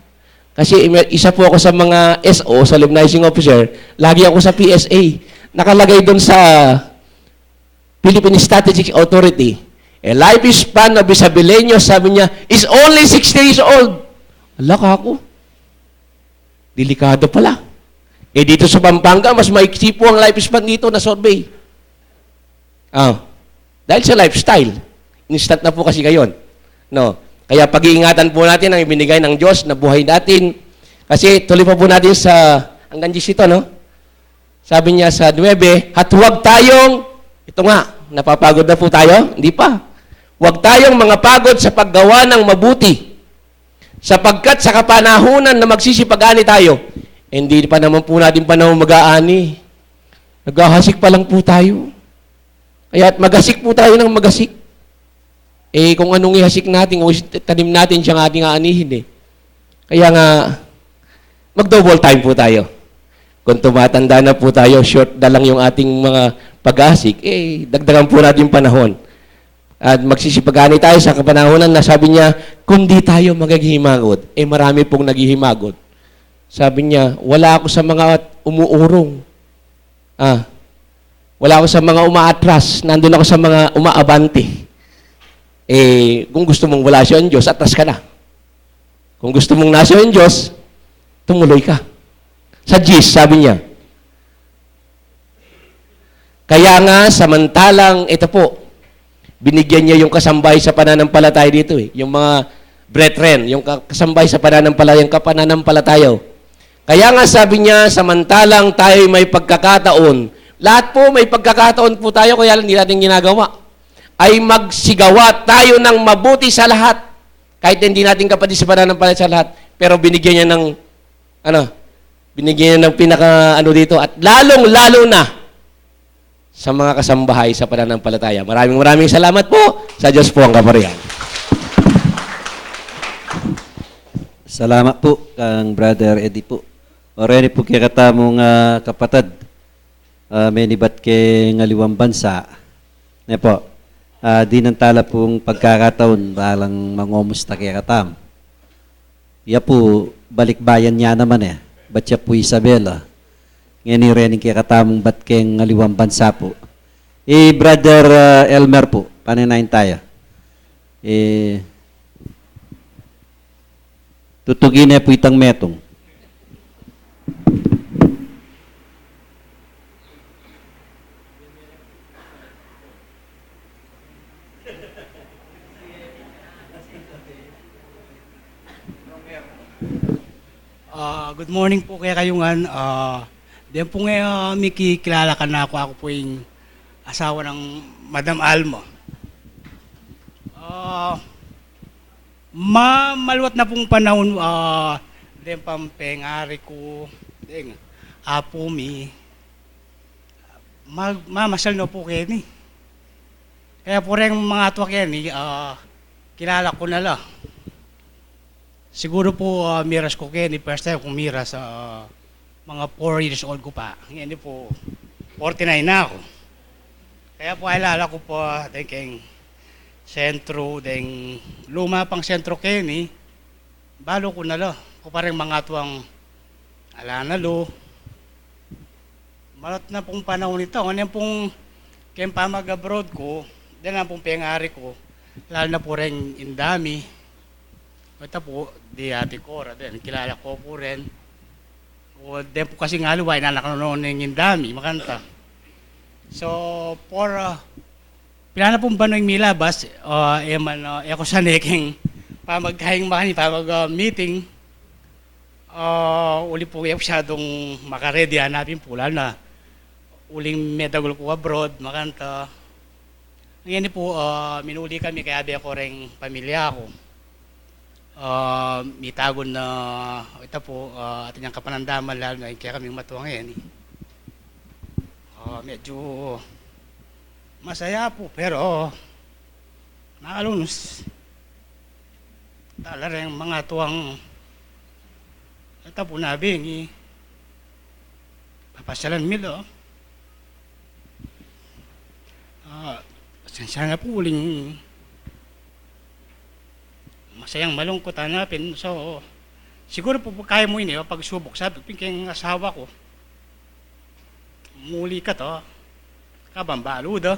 Kasi isa po ako sa mga SO, sa Solemnizing Officer. Lagi ako sa PSA. Nakalagay doon sa Philippine Statistics Authority. Lifespan of Isabeleño, sabi niya, is only 60 years old. Alaka ako. Delikado pala. Dito sa Pampanga, mas maiksi po ang lifespan dito na survey. Dahil sa lifestyle. Instant na po kasi ngayon. No. Kaya pag-iingatan po natin ang ibinigay ng Diyos na buhay natin. Kasi tuloy pa po natin sa, hanggang 10 ito, no? Sabi niya sa 9, at huwag tayong, ito nga, napapagod na po tayo? Hindi pa. Huwag tayong mga pagod sa paggawa ng mabuti. Sapagkat sa kapanahunan na magsisipag-ani tayo, hindi pa naman po natin panahon mag-aani. Naghahasik pa lang po tayo. Kaya at maghasik po tayo ng maghasik. Kung anong ihasik natin, o tanim natin siyang ating aanihin Kaya nga, mag-double time po tayo. Kung tumatanda na po tayo, short na lang yung ating mga pag-asik, dagdagan po natin yung panahon. At magsisipag-ani tayo sa kapanahonan na sabi niya, kung di tayo maghihimagot, marami pong naghihimagot. Sabi niya, wala ako sa mga umuurong. Wala ako sa mga umaatras. Nandun ako sa mga umaabante. Kung gusto mong wala siya ang Diyos, atras ka na. Kung gusto mong nasa ang Diyos, tumuloy ka. Sa Gis, sabi niya. Kaya nga, samantalang, ito po, binigyan niya yung kasambay sa pananampalataya dito Yung mga brethren, yung kasambay sa pananampalataya, yung kapananampalatayo. Kaya nga sabi niya, samantalang tayo may pagkakataon, lahat po may pagkakataon po tayo, kaya lang hindi natin ginagawa, ay magsigawa tayo ng mabuti sa lahat. Kahit hindi natin kapatid sa pananampalataya sa lahat, pero binigyan niya ng, binigyan niya ng dito, at lalong-lalo na sa mga kasambahay sa pananampalataya. Maraming salamat po. Sa Diyos po ang kaparihan. Salamat po, kang Brother Eddie po. Oreni po kaya katamong kapatid, menibat kay ngaliwang bansa. Po, di nang tala pong pagkakataon, balang mangomusta kaya katam. Iya po, balikbayan niya naman Ba't siya po Isabela? Ngayon rening kaya katamong bat kay ngaliwang bansa po. Brother Elmer po, paninayin tayo. tutugin na po itang metong. Good morning po kaya kayungan. Diyan po ngayon, Mickey, kilala ka na ako. Ako po yung asawa ng Madam Alma. Maluwat na pong panahon, diyan pampengari ko, diyan, apo mi, mamasal na po kayo ni. Kaya po rin mga atwa kayo ni, kilala ko na lang. Siguro po miras ko kayo ni first time kung miras mga 4 years old ko pa. Ngayon po 49 na ako. Kaya po alala ko po thinking sentro ding luma pang sentro kayo ni balo ko na lo. Ko parang mga tuwang alana lo. Malot na pong panahon nito. Ngayon pong kaya pamag-abroad ko, din na pong pengari ko, lalo na po rin indami. Ito po, di ate Cora din, kilala ko po rin. O din po kasi nga luway na nakanoon ng indami, makanta. So, for, pilana pong ba nung milabas, ako sa neking pamagkahing makani, pamag-meeting, uli po yung masyadong makaredy, hanapin po, lalo na uling medagol ko abroad, makanta. Ngayon po, minuli kami, kaya abi ako rin pamilya ko. May tagon na ito po ating ang kapanandaman lalo na kaya kaming matuwa ngayon medyo masaya po pero nakalunos tala rin mga tuwang ito po nabing papasyalan milo sensya na po uling masayang malungkot hanapin. So, siguro po kaya mo ini pagsubok. Sabi ko yung asawa ko, muli ka to, kabambalo do.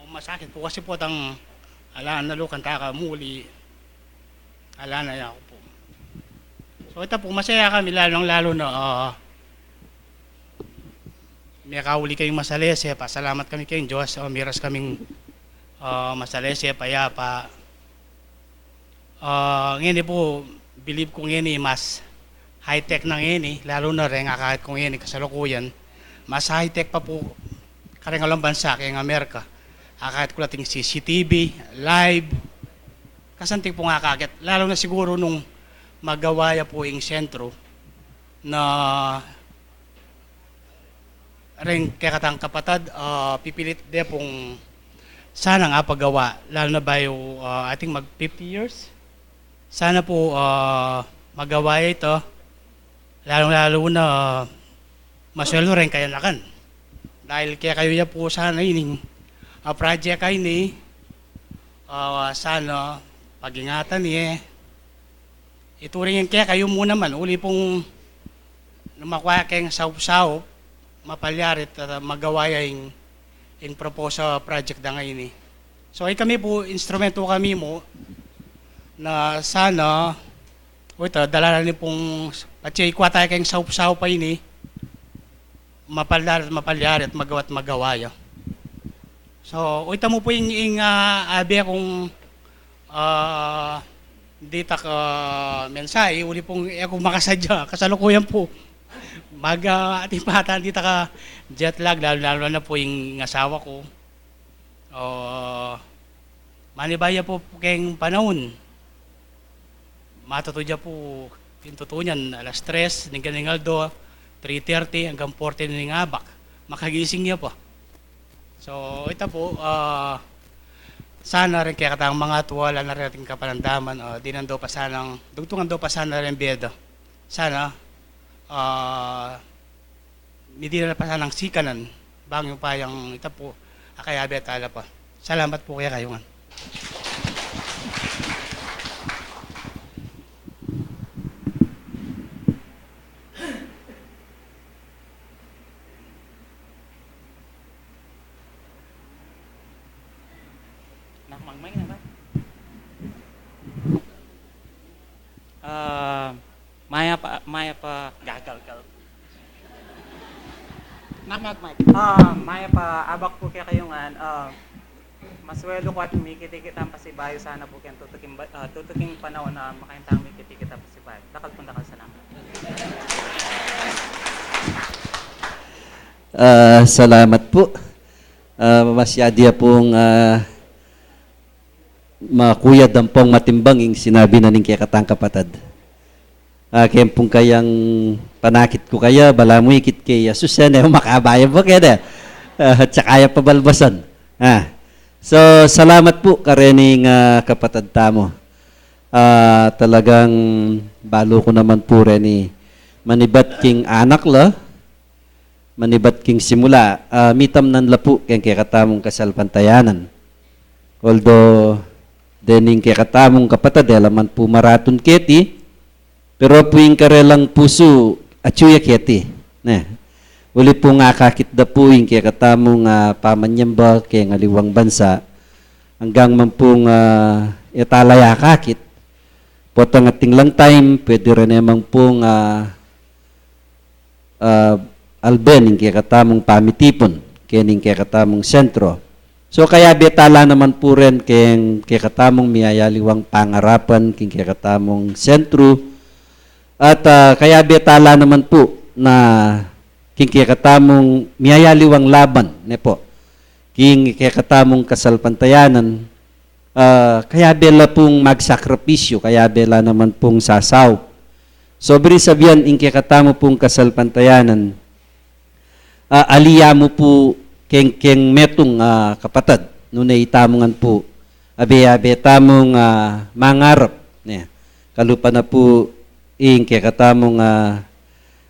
Masakit po kasi po tang alaan na lukan taka muli. Alaan na ako po. So, ito po, masaya kami lalo na may kauli kayong masalese. Pasalamat kami kayong Diyos. Miras kaming masalese, payapa. Ngayon po, believe ko ngayon mas high-tech na ngayon lalo na rin kahit kung ngayon kasalukuyan, mas high-tech pa po karingalang bansa kaya ng Amerika. Kahit ko lating CCTV, live, kasanting po nga kakit, lalo na siguro nung magawaya po yung sentro na rin kaya katang kapatad, pipilit de pong sana nga paggawa, lalo na ba yung I think mag 50 years? Sana po magawa ito, lalo na masweldo rin kaya nakan. Dahil kaya kayo niya po sana yun, project kayo ni, sana pag-ingatan niya. Ito rin yung kaya kayo muna man, uli pong lumakwa kayong saup-saup, mapalyarit at magawa yung propose project na ngayon So ay kami po, instrumento kami mo, na sana ito, dala na pong patsi ikuha tayo kayong saup-saup pa yun mapalyari at magawaya. So, ito mo po yung abi akong dita ka mensahe, uli pong ako makasadya, kasalukuyan po ating pata dita ka jet lag, lalo na po yung asawa ko. Manibaya po kayong panahon. Matutudya po yung tutunyan, alas 3, ng Ganingaldo, 3:30 hanggang 14 ng Abak. Makagising niya po. So, ito po, sana rin kaya katang mga tuwala na rin ating kapanandaman, dinando pa sanang, dugtungan daw pa sana rin bedo. Sana, hindi na pa sanang sikanan, bang yung payang ito po, akayabi at ala pa. Salamat po kaya kayungan. Nakmangmang na ba? maya pa gagal. Mike. Maya pa abak po kaya kayungan. Maswelo ko at mikitikitan pa si Bayo sana po kaya tutuking panahon na makayantang mikitikitan pa si Bayo. Dakal salamat. Salamat po. Masyadya pong makuyad ang pong matimbang yung sinabi na ning katang kapatad. Kaya pong kayang panakit ko kaya, bala mo ikit kay Susan, makabaya po kaya at sakaya pabalbasan. So, salamat po karening kapatad tamo. Talagang balo ko naman po rin manibat king anak la, manibat king simula, mitam nan lapu kaya katamong kasalpantayanan. Although, dening kaya katamong kapatad, alaman po maraton keti, pero po yung karelang puso at suya keti. Uli po nga kakit da po yung kaya katamong pamanyamba kaya ngaliwang bansa, hanggang man pong italaya kakit, potang ating lang time, pwede rin naman pong alben yung kaya katamong pamitipon, kaya yung kaya katamong sentro. So kaya betala naman po rin kaya katamong miyayaliwang pangarapan, kaya katamong sentro, at kaya betala naman po na kaya katamong miyayaliwang laban, po, kaya katamong kasalpantayanan, kaya bela pong magsakripisyo, kaya bela naman pong sasaw. Sobre sabihan, kaya katamo pong kasalpantayanan, aliya mo po keng metong kapatad, nuna itamongan po, abe tamong mangarap, kalupa na po kaya katamong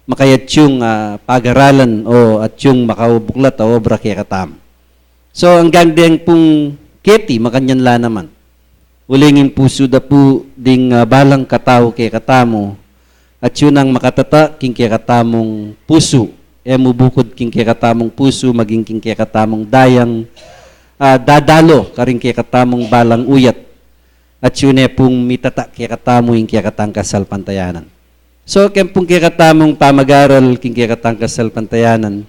makayat yung pag-aralan o at yung makaubuklat o obra kaya katam. So hanggang din pong keti, makanyan la naman. Ulingin puso da po ding balang katao kaya katamo at yun ang makatata king kaya katamong puso. Mubukod king kaya katamong puso, maging king kaya katamong dayang dadalo karing kaya katamong balang uyat. At yun pong mitata kaya katamo yung kaya katang kasalpantayanan. So, kempong kaya katamong pamag-aral, king kaya katang kasalpantayanan,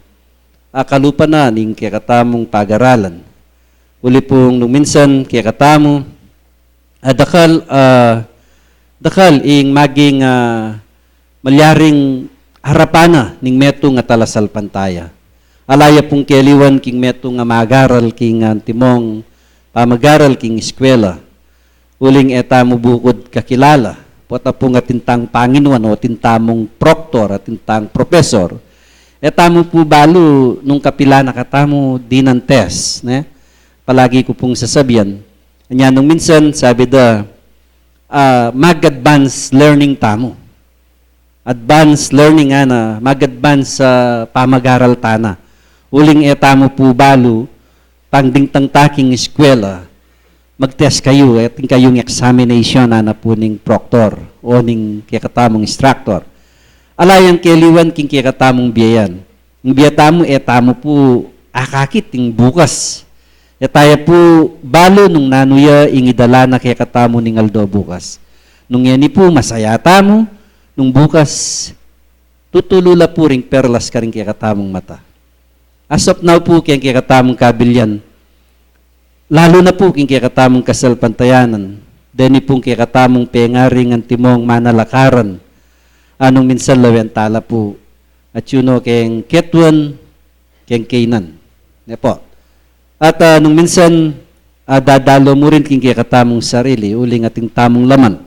kalupa na ning kaya katamong pag-aralan. Uli pong nung minsan kaya katamo, dakal ing maging malyaring harapana ning meto nga talasalpantaya. Alaya pong keliwan king meto nga mag-aral king timong pamag-aral king eskwela. Uling etamo bukod kakilala. Pota po nga tintang Panginoon o tintamong proctor at tintang professor, etamo po balo nung kapila na katamo dinantes. Palagi ko pong sasabihan. Anya nung minsan sabi da, mag-advance learning tamo. Advance learning mag-advance sa pamag-aral tana. Uling etamo po balo, pangdingtang taking eskwela, mag-test kayo, ating kayong examination na po ning proctor o ning kikatamong instructor. Alayang keliwan king kikatamong biyayan. Ang biyatamo, etamo po akakit ting bukas. Etaya po balo nung nanuya ingidala na kikatamo ning aldo bukas. Nung yan po masaya tamo, nung bukas tutulula po ring perlas ka ring kikatamong mata. As of now po kiyang kikatamong kabilyan, lalo na po king kikatamong kasalpantayanan, deni pong kikatamong pengaring ang timong manalakaran, anong minsan lawen tala po, at yun o keng ketwan, keng kainan. Po. At nung minsan, dadalo mo rin king kikatamong sarili, uling ating tamong laman.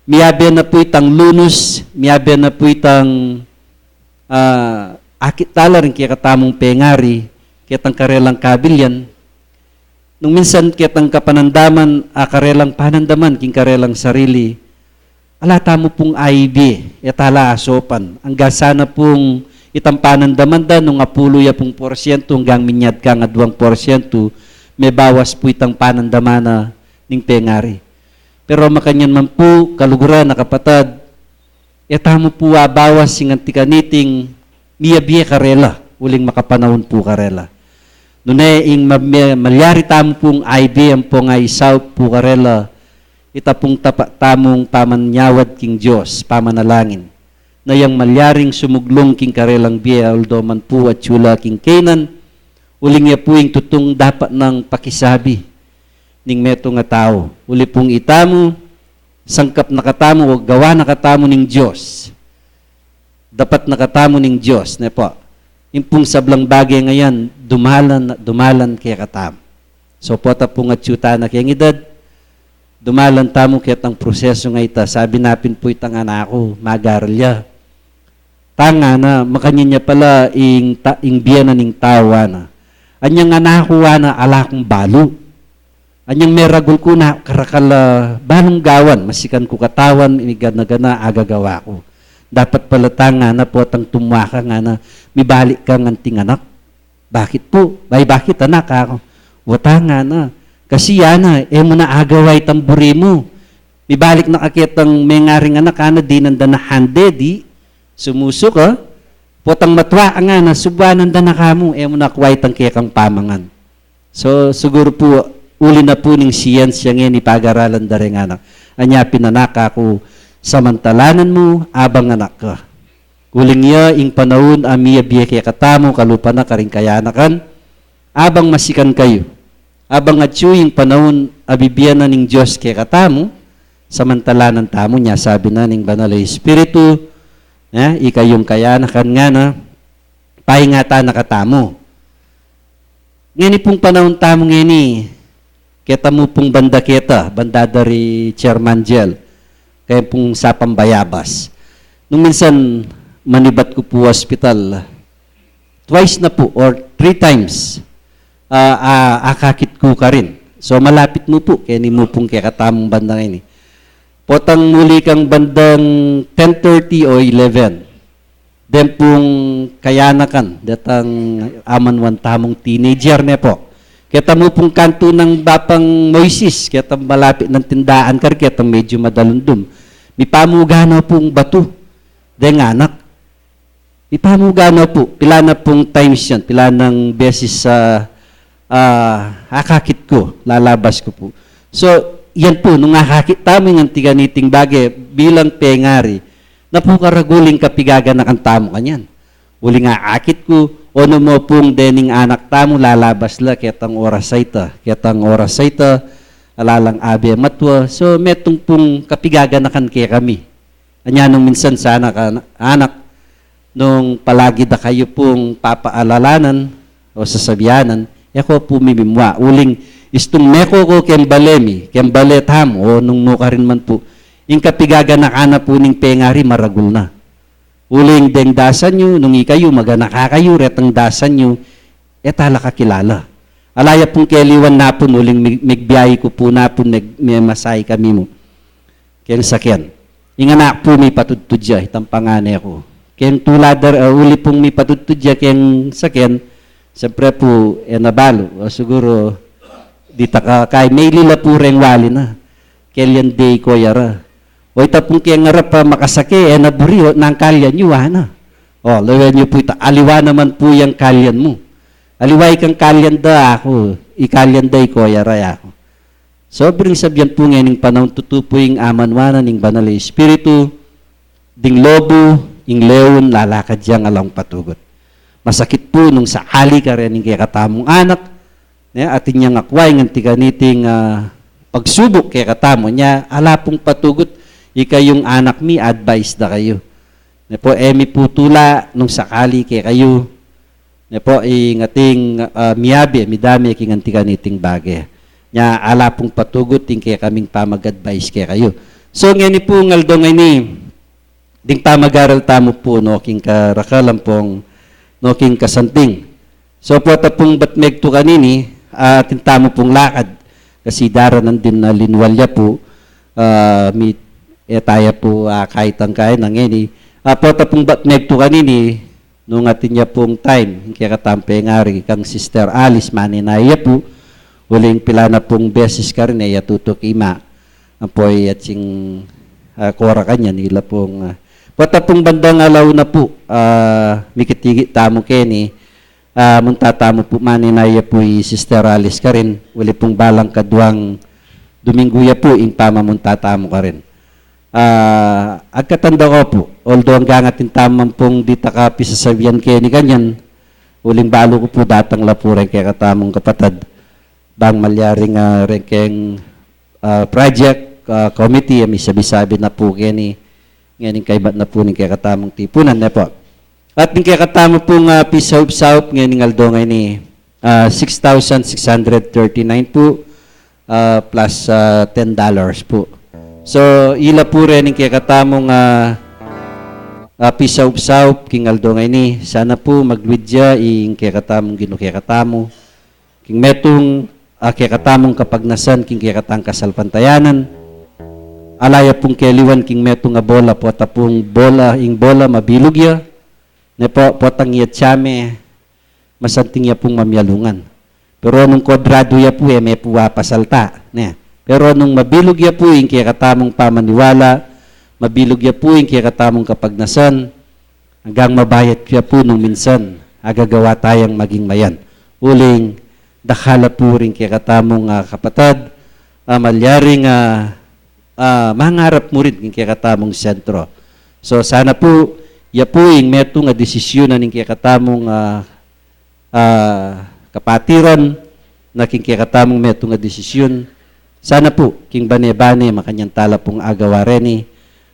Miyabe na po itang lunus, miyabe na po itang akit tala rin kikatamong pengari, kitang karelang kabilyan. Nung minsan kitang kapanandaman, karelang panandaman, king karelang sarili, alata mo pong IB, etala asopan. Ang gasana pong itang panandaman da, nung apuloy pong porsyento, hanggang minyad ka nga 2%, may bawas po itang panandamana ning pengari. Pero makanyan man po, kaluguran na kapatad, etamo po bawas sing antikaniting miyabiye karela, uling makapanahon po karela. Nune ing malyari tamo pong IB ang po nga isaw po karela, ita pong tamong pamanyawad king Diyos, pamanalangin. na yang malyaring sumuglong king karelang biya although man po at chula king Canaan, uling niya po yung tutong dapat ng pakisabi ning meto nga tao. Uli pong itamo, sangkap nakatamo o gawa nakatamo ning Diyos. Dapat nakatamo ning Diyos. Ne po, yung pong sablang bagay ngayon, dumalan kaya katamo. So po ta pong atsyuta na kaya edad, dumalan tamo kaya tang proseso nga ita. Sabi napin po itang anako, magaralya. Tanga na, makanya niya pala ing biya na ning tawa na. Anyang anako na ala kong balo. Anyang meragul ko na karakal balong gawan, masikan ko katawan, inigana-gana, agagawa ko. Dapat pala tanga na po tang tumwaka nga na, mibalik ka nganting anak. Bakit po? Bakit anak ako? Wata nga na. Kasi yana, mo na agaway tamburi mo. Mibalik na kakitang may ngaring anak ka na, di nanda na hande, di. Sumusok ka. Potang matwa nga na, subanan da na ka mo, mo na kway tang kaya pamangan. So, siguro po, uli na po ning siyensya ngayon ipag-aralan da rin anak. Anya pinanaka ko, samantalanan mo, abang anak ka. Uling niya, ing panahon, amiya biya kaya katamo, kalupa na karing kayanakan, abang masikan kayo. Abang atyo, ing panahon, abibiya na ning Diyos kaya katamo, samantalanan tamo niya, sabi na ning Banal na Espiritu, ikayong kayanakan nga na, pahingata nakatamo. Ngayon pong panahon tamo ngayon kita mo pong banda banda dari Chairman Jel, kaya pong sa Pambayabas. Nung minsan, manibat ko po hospital, twice na po, or 3 times, akakit ko ka rin. So, malapit mo po, kaya ni mo pong kaya katamong banda ngayon. Potang muli kang bandang 10:30 o 11. Then pong kayanakan, datang aman tamong teenager na po. Kita mo pong kanto ng Bapang Moises, kita malapit ng tindaan kar, kita medyo madalundum. May pamugana pong bato. Deng anak. May pamugana po. Pila na pong times yan. Pila ng beses sa akakit ko. Lalabas ko po. So, yan po. Nung akakit taming ang tiganiting bagay bilang pengari, na po karaguling kapigagan na kang tamo kanyan. Uli nga akit ko, ono mo pong dening anak tamo, lalabas la, ketang oras sa ita, alalang abe matwa. So, metong pong kapigagan na kan kaya kami. Anya nung minsan sa anak, nung palagi da kayo pong papaalalanan o sasabianan, ako po mimimwa. Uling, istong meko ko kembale tamo, o nung muka rin man po, yung kapigagan na kana po ning pengari, maragul na. Uling deng dasan nyo, nung ikayo, maganakakayo, retang dasan nyo, etala kakilala. Alaya pong keliwan na po, uling migbiyahe ko po na po, may masay kami mo. Kaya sakyan. Yung anak po may patudtudya, itang pangane ko. Kaya tuladar, uli pong may patudtudya, kaya sakyan, siyempre po, nabalo. O siguro, di takakay, may lila po rin wali na. Kailan day ko yara. O itapong kaya ngarap pa makasake, naburi, nang kalyan nyo, O, lawan nyo po ito. Aliwa naman po yung kalyan mo. Aliway kang kalyan da ako. Ikalyan da ko, yaray ako. Sobrang sabyan po ngayon panahon tutupo yung amanwana ng Banal na Espiritu, ding lobo, yung leon, lalakad diyang alang patugot. Masakit po nung sa ali ka rin yung kaya katamong anak, atin niyang akway, ng tiganiting pagsubok kaya katamo niya, ala pong patugot, yung anak mi, advice da kayo. Na po, mi putula nung sakali kaya kayo. Na po, ating miyabi, midami king antiganiting bagay. Nya, ala pong patugot, kaya kaming pamag-advice kaya kayo. So, ngayon po, ngaldo ngayon ding pamag-aral tamo po, no, king karakalam pong, no, king kasanting. So, po, tapong batmeg to kanini, atin tamo pong lakad, kasi daranan din na linwalya po, tayo po kahit ang kaya ng ngeni. Po tapong batmeg to kanini, nung atin niya pong time, kaya katampe ngari, kang Sister Alice maninaya po, huling pila na pong beses ka rin, tutok ima, ang po at sing kora kanya, nila pong, po tapong bandang alaw na po, mikitigi tamo keni, muntatamo po maninaya po Sister Alice ka rin, huli pong balang kaduang Dominguya po, ing pamamuntatamo ka rin. agkatanda ko po, although hanggang atin tamang pong di takapi sa sabihan kayo ni ganyan, uling balo ko po datang lapuran kaya katamong kapatad, bang malyaring rengkeng project, committee, may sabi-sabi na po kaya ni ngayon kaibat na po ni kaya katamong tipunan na po. At ni kaya katamo pong pisaup-saup ngayon aldo ngayon ni 6,639 po plus $10 po. So, ila po rin yung kaya katamong pisaup-saup king aldo ngayon ni. Sana po magwidya yung kaya katamong kaya katamo. King metong kaya katamong kapagnasan king kaya katang kasalpantayanan. Alaya pong keliwan king metong bola po tapong bola ing bola mabilugya. Ne po potang iyat masanting ya pong mamyalungan. Pero nung kwadrado ya po may puwa pasalta. Ne. Pero nung mabilog ya po yung kaya katamong pamaniwala, mabilog ya po yung kaya katamong kapagnasan, hanggang mabayat ya po nung minsan, agagawa tayang maging mayan. Uling, dakhala po rin kaya katamong kapatad, malyaring mangarap mo rin yung kaya katamong sentro. So sana po, ya po yung metong desisyonan ng kaya katamong kapatiran, na king kaya katamong metong desisyon. Sana po, king bane-bane, makanyang tala pong agawa reni,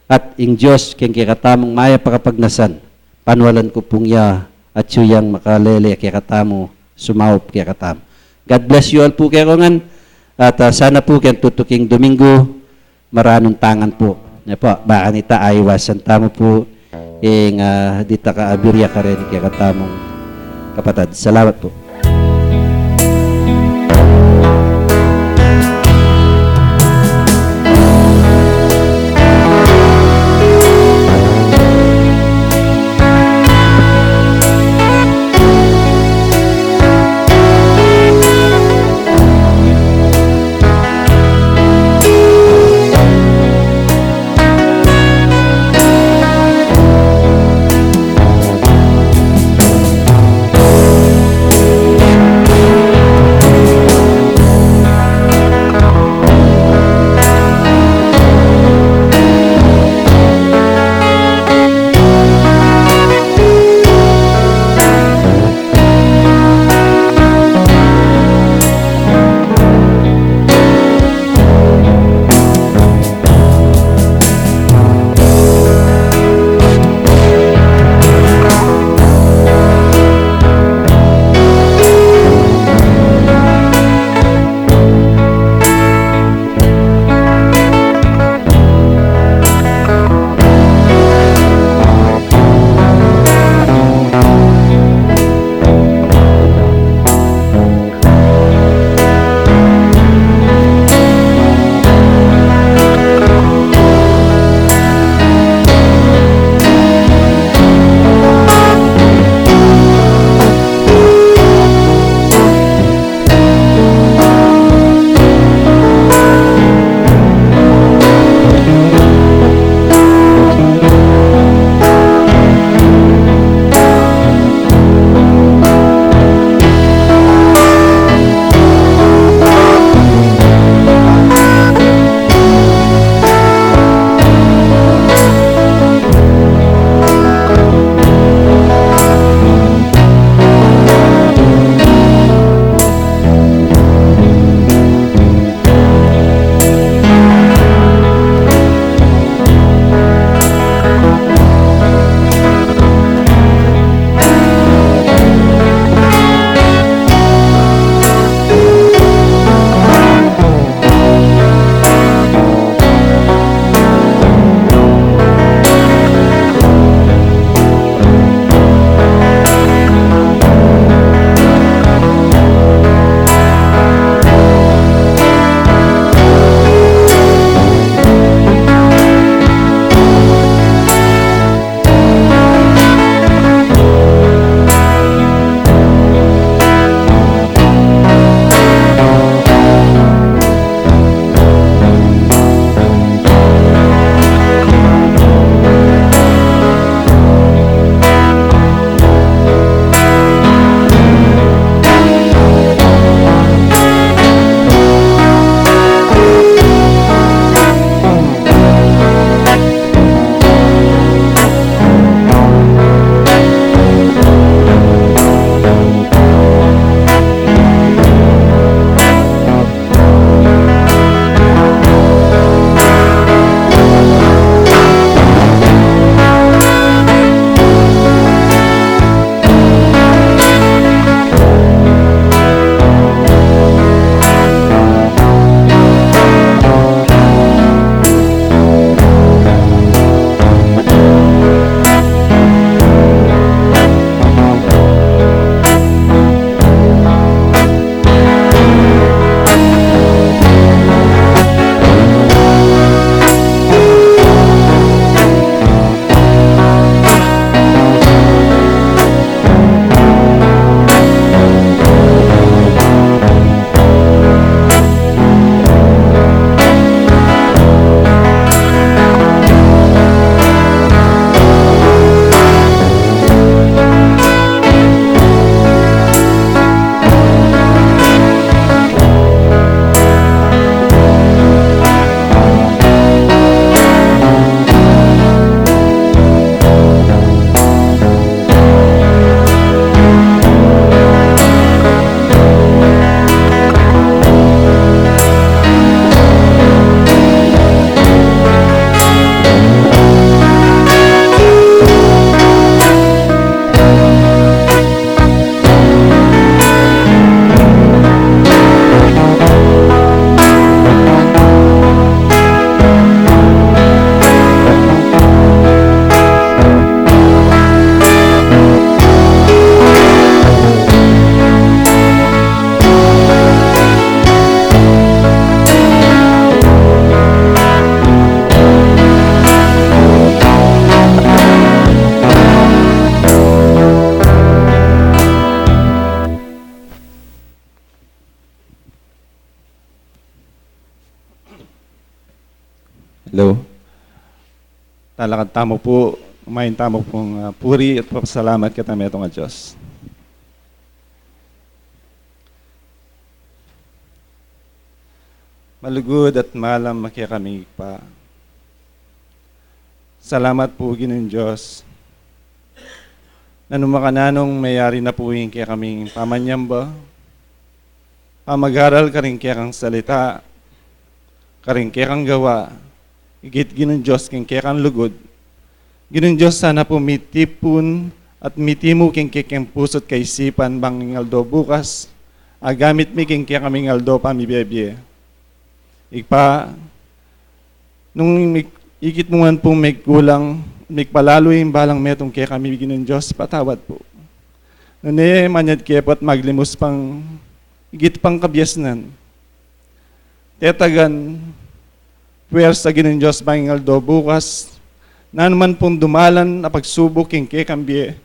at ing Diyos, king kaya katamong maya pakapagnasan, panwalan ko pong ya, at siyang makalele kaya katamo, sumaup kaya katamo. God bless you all po kaya kongan, at sana po kaya tutuking Domingo, maranong tangan po. Ya po, baka nita aywasan tamo po, ing dita ka abirya ka rin kaya katamong kapatad. Salamat po. Talagang tamo po, umayin tamo pong puri at papasalamat kita metong nga Diyos. Malugod at malam makia kami pa. Salamat po Ginoong Diyos. Nanumakananong mayari na po yung kaya kaming pamanyamba. Pamag-aral ka rin kaya kang salita. Ka rin kaya kang gawa. Igit Ginoong Diyos king kaya kang lugod. Ginoong Diyos sana po mitipon at mitimu king kaya pusot kay sipan bang ngaldo bukas. Agamit mi king kaya kaming ngaldo pa mi bebye. Igpa, nung ikit mo man po may kulang, may palalo yung balang metong kaya kami bigyan ng Diyos, patawad po. Nune, manyad kaya po at maglimus pang, igit pang kabyasnan. Tetagan, puwersa ginin Diyos banging aldo bukas, na naman pong dumalan na pagsubok yung kaya kambye.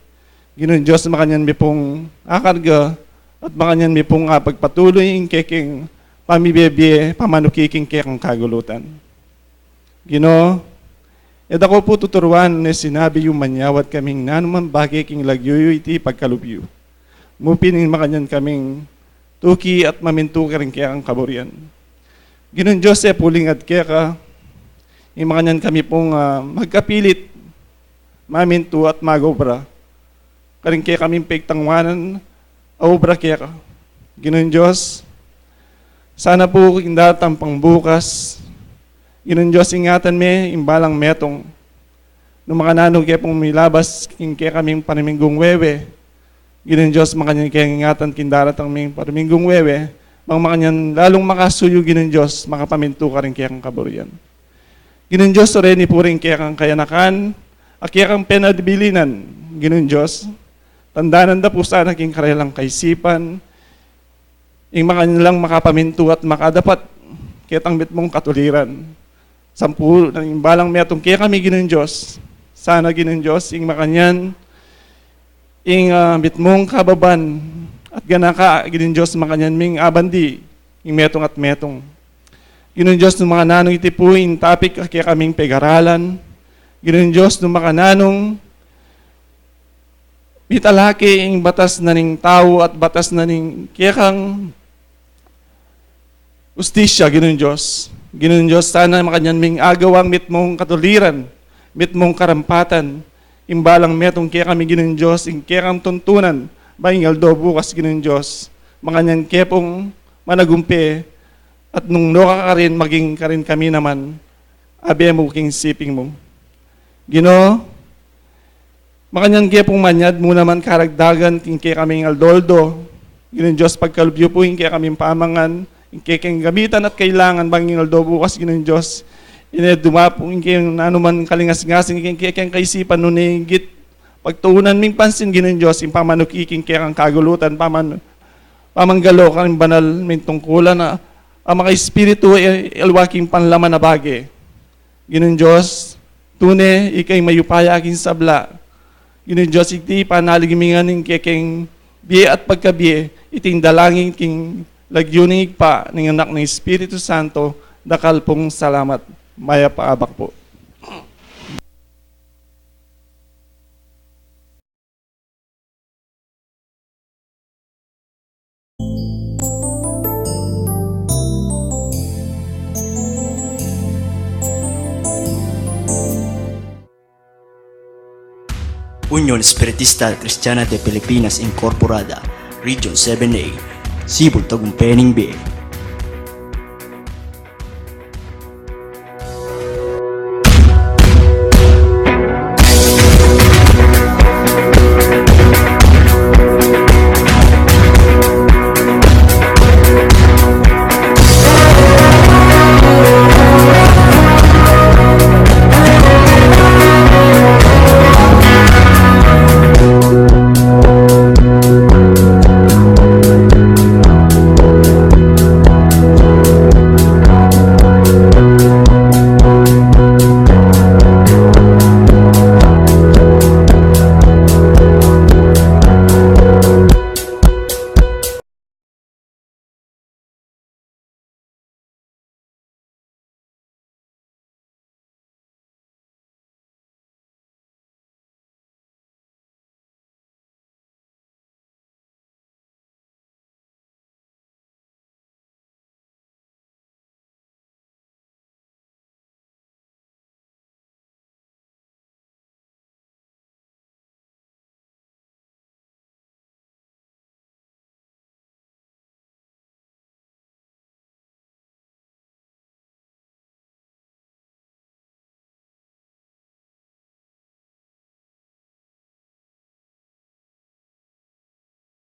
Ginin Diyos makanyan may pong akarga, at makanyan may pong pagpatuloy yung keking pamibebye, pamanukiking kaya kang kagulutan. Gino, ako po tuturuan na sinabi yung manyawat kaming nanuman bagay king lagyuyo iti pagkalubyo. Mupinin makanyan kaming tuki at mamintu ka rin kaya kang kaburian. Ginon Diyos puling at kaya ka, imakanyan kami pong magkapilit, mamintu at magobra. Karing kaya kaming pigtangwanan, obra kaya ka. Ginon Diyos, sana po indatang pang bukas, Ginoong Diyos ingatan me, imbalang metong, nung mga nanong kaya pong milabas, kaya kaming paniminggung wewe, Ginoong Diyos makanyan kaya ingatan kindarat ang ming paniminggung wewe, makanyan lalong makasuyo Ginoong Diyos, makapaminto ka rin kaya kang kaburian. Ginoong Diyos, oreni po rin kaya kang kayanakan, at kaya kang penadibilinan, Ginoong Diyos, tandanan da po sana king karelang kaisipan, yung mga nilang makapaminto at makadapat kitang bit mong katuliran. Sampu, yung balang metong kaya kami Ginoong Diyos. Sana Ginoong Diyos, yung makanyan, yung bit mong kababan at ganaka, Ginoong Diyos, makanyan ming abandi, yung metong at metong. Ginoong Diyos, nung mga nanong itipu, yung topic kaya kaming pegaralan. Ginoong Diyos, nung mga nanong italaki yung batas na ning tao at batas na ning kaya kang ustisya, Ginoong Diyos. Ginoong Diyos, sana makanyan ming agawang mit mong katuliran, mit mong karampatan, imbalang metong kaya kami Ginoong Diyos, yung kaya kang tuntunan, baing aldo bukas Ginoong Diyos, makanyan kaya pong managumpi, at nung noka ka rin, maging ka rin kami naman, abe mo king siping mo. Ginoo, makanyan kaya pong manyad mo naman karagdagan, king kaya kaming aldoldo, Ginoong Diyos, pagkalubyo po, yung kaya kaming pamangan, kaya gamitan at kailangan banging aldo bukas Ginoong Diyos. Dumapong kaya nanuman kalingas-ngasing kaya kaisipan nun git pagtuunan ming pansin Ginoong Diyos yung pamanukiking kaya kang kagulutan pamanggalo kang banal ming tungkulan na ang mga espiritu elwaking panlaman na bagay. Ginoong Diyos, tune ikay mayupaya aking sabla. Ginoong Diyos, iti panaligimingan ng kaya biye at pagkabiye iting dalangin king lagyuning pa ng anak ng Espiritu Santo, dakal pong salamat. Maya paabak po. Unión Espiritista Cristiana de Pilipinas Incorporada, Region 7A, Cebu, Tagumpay, B.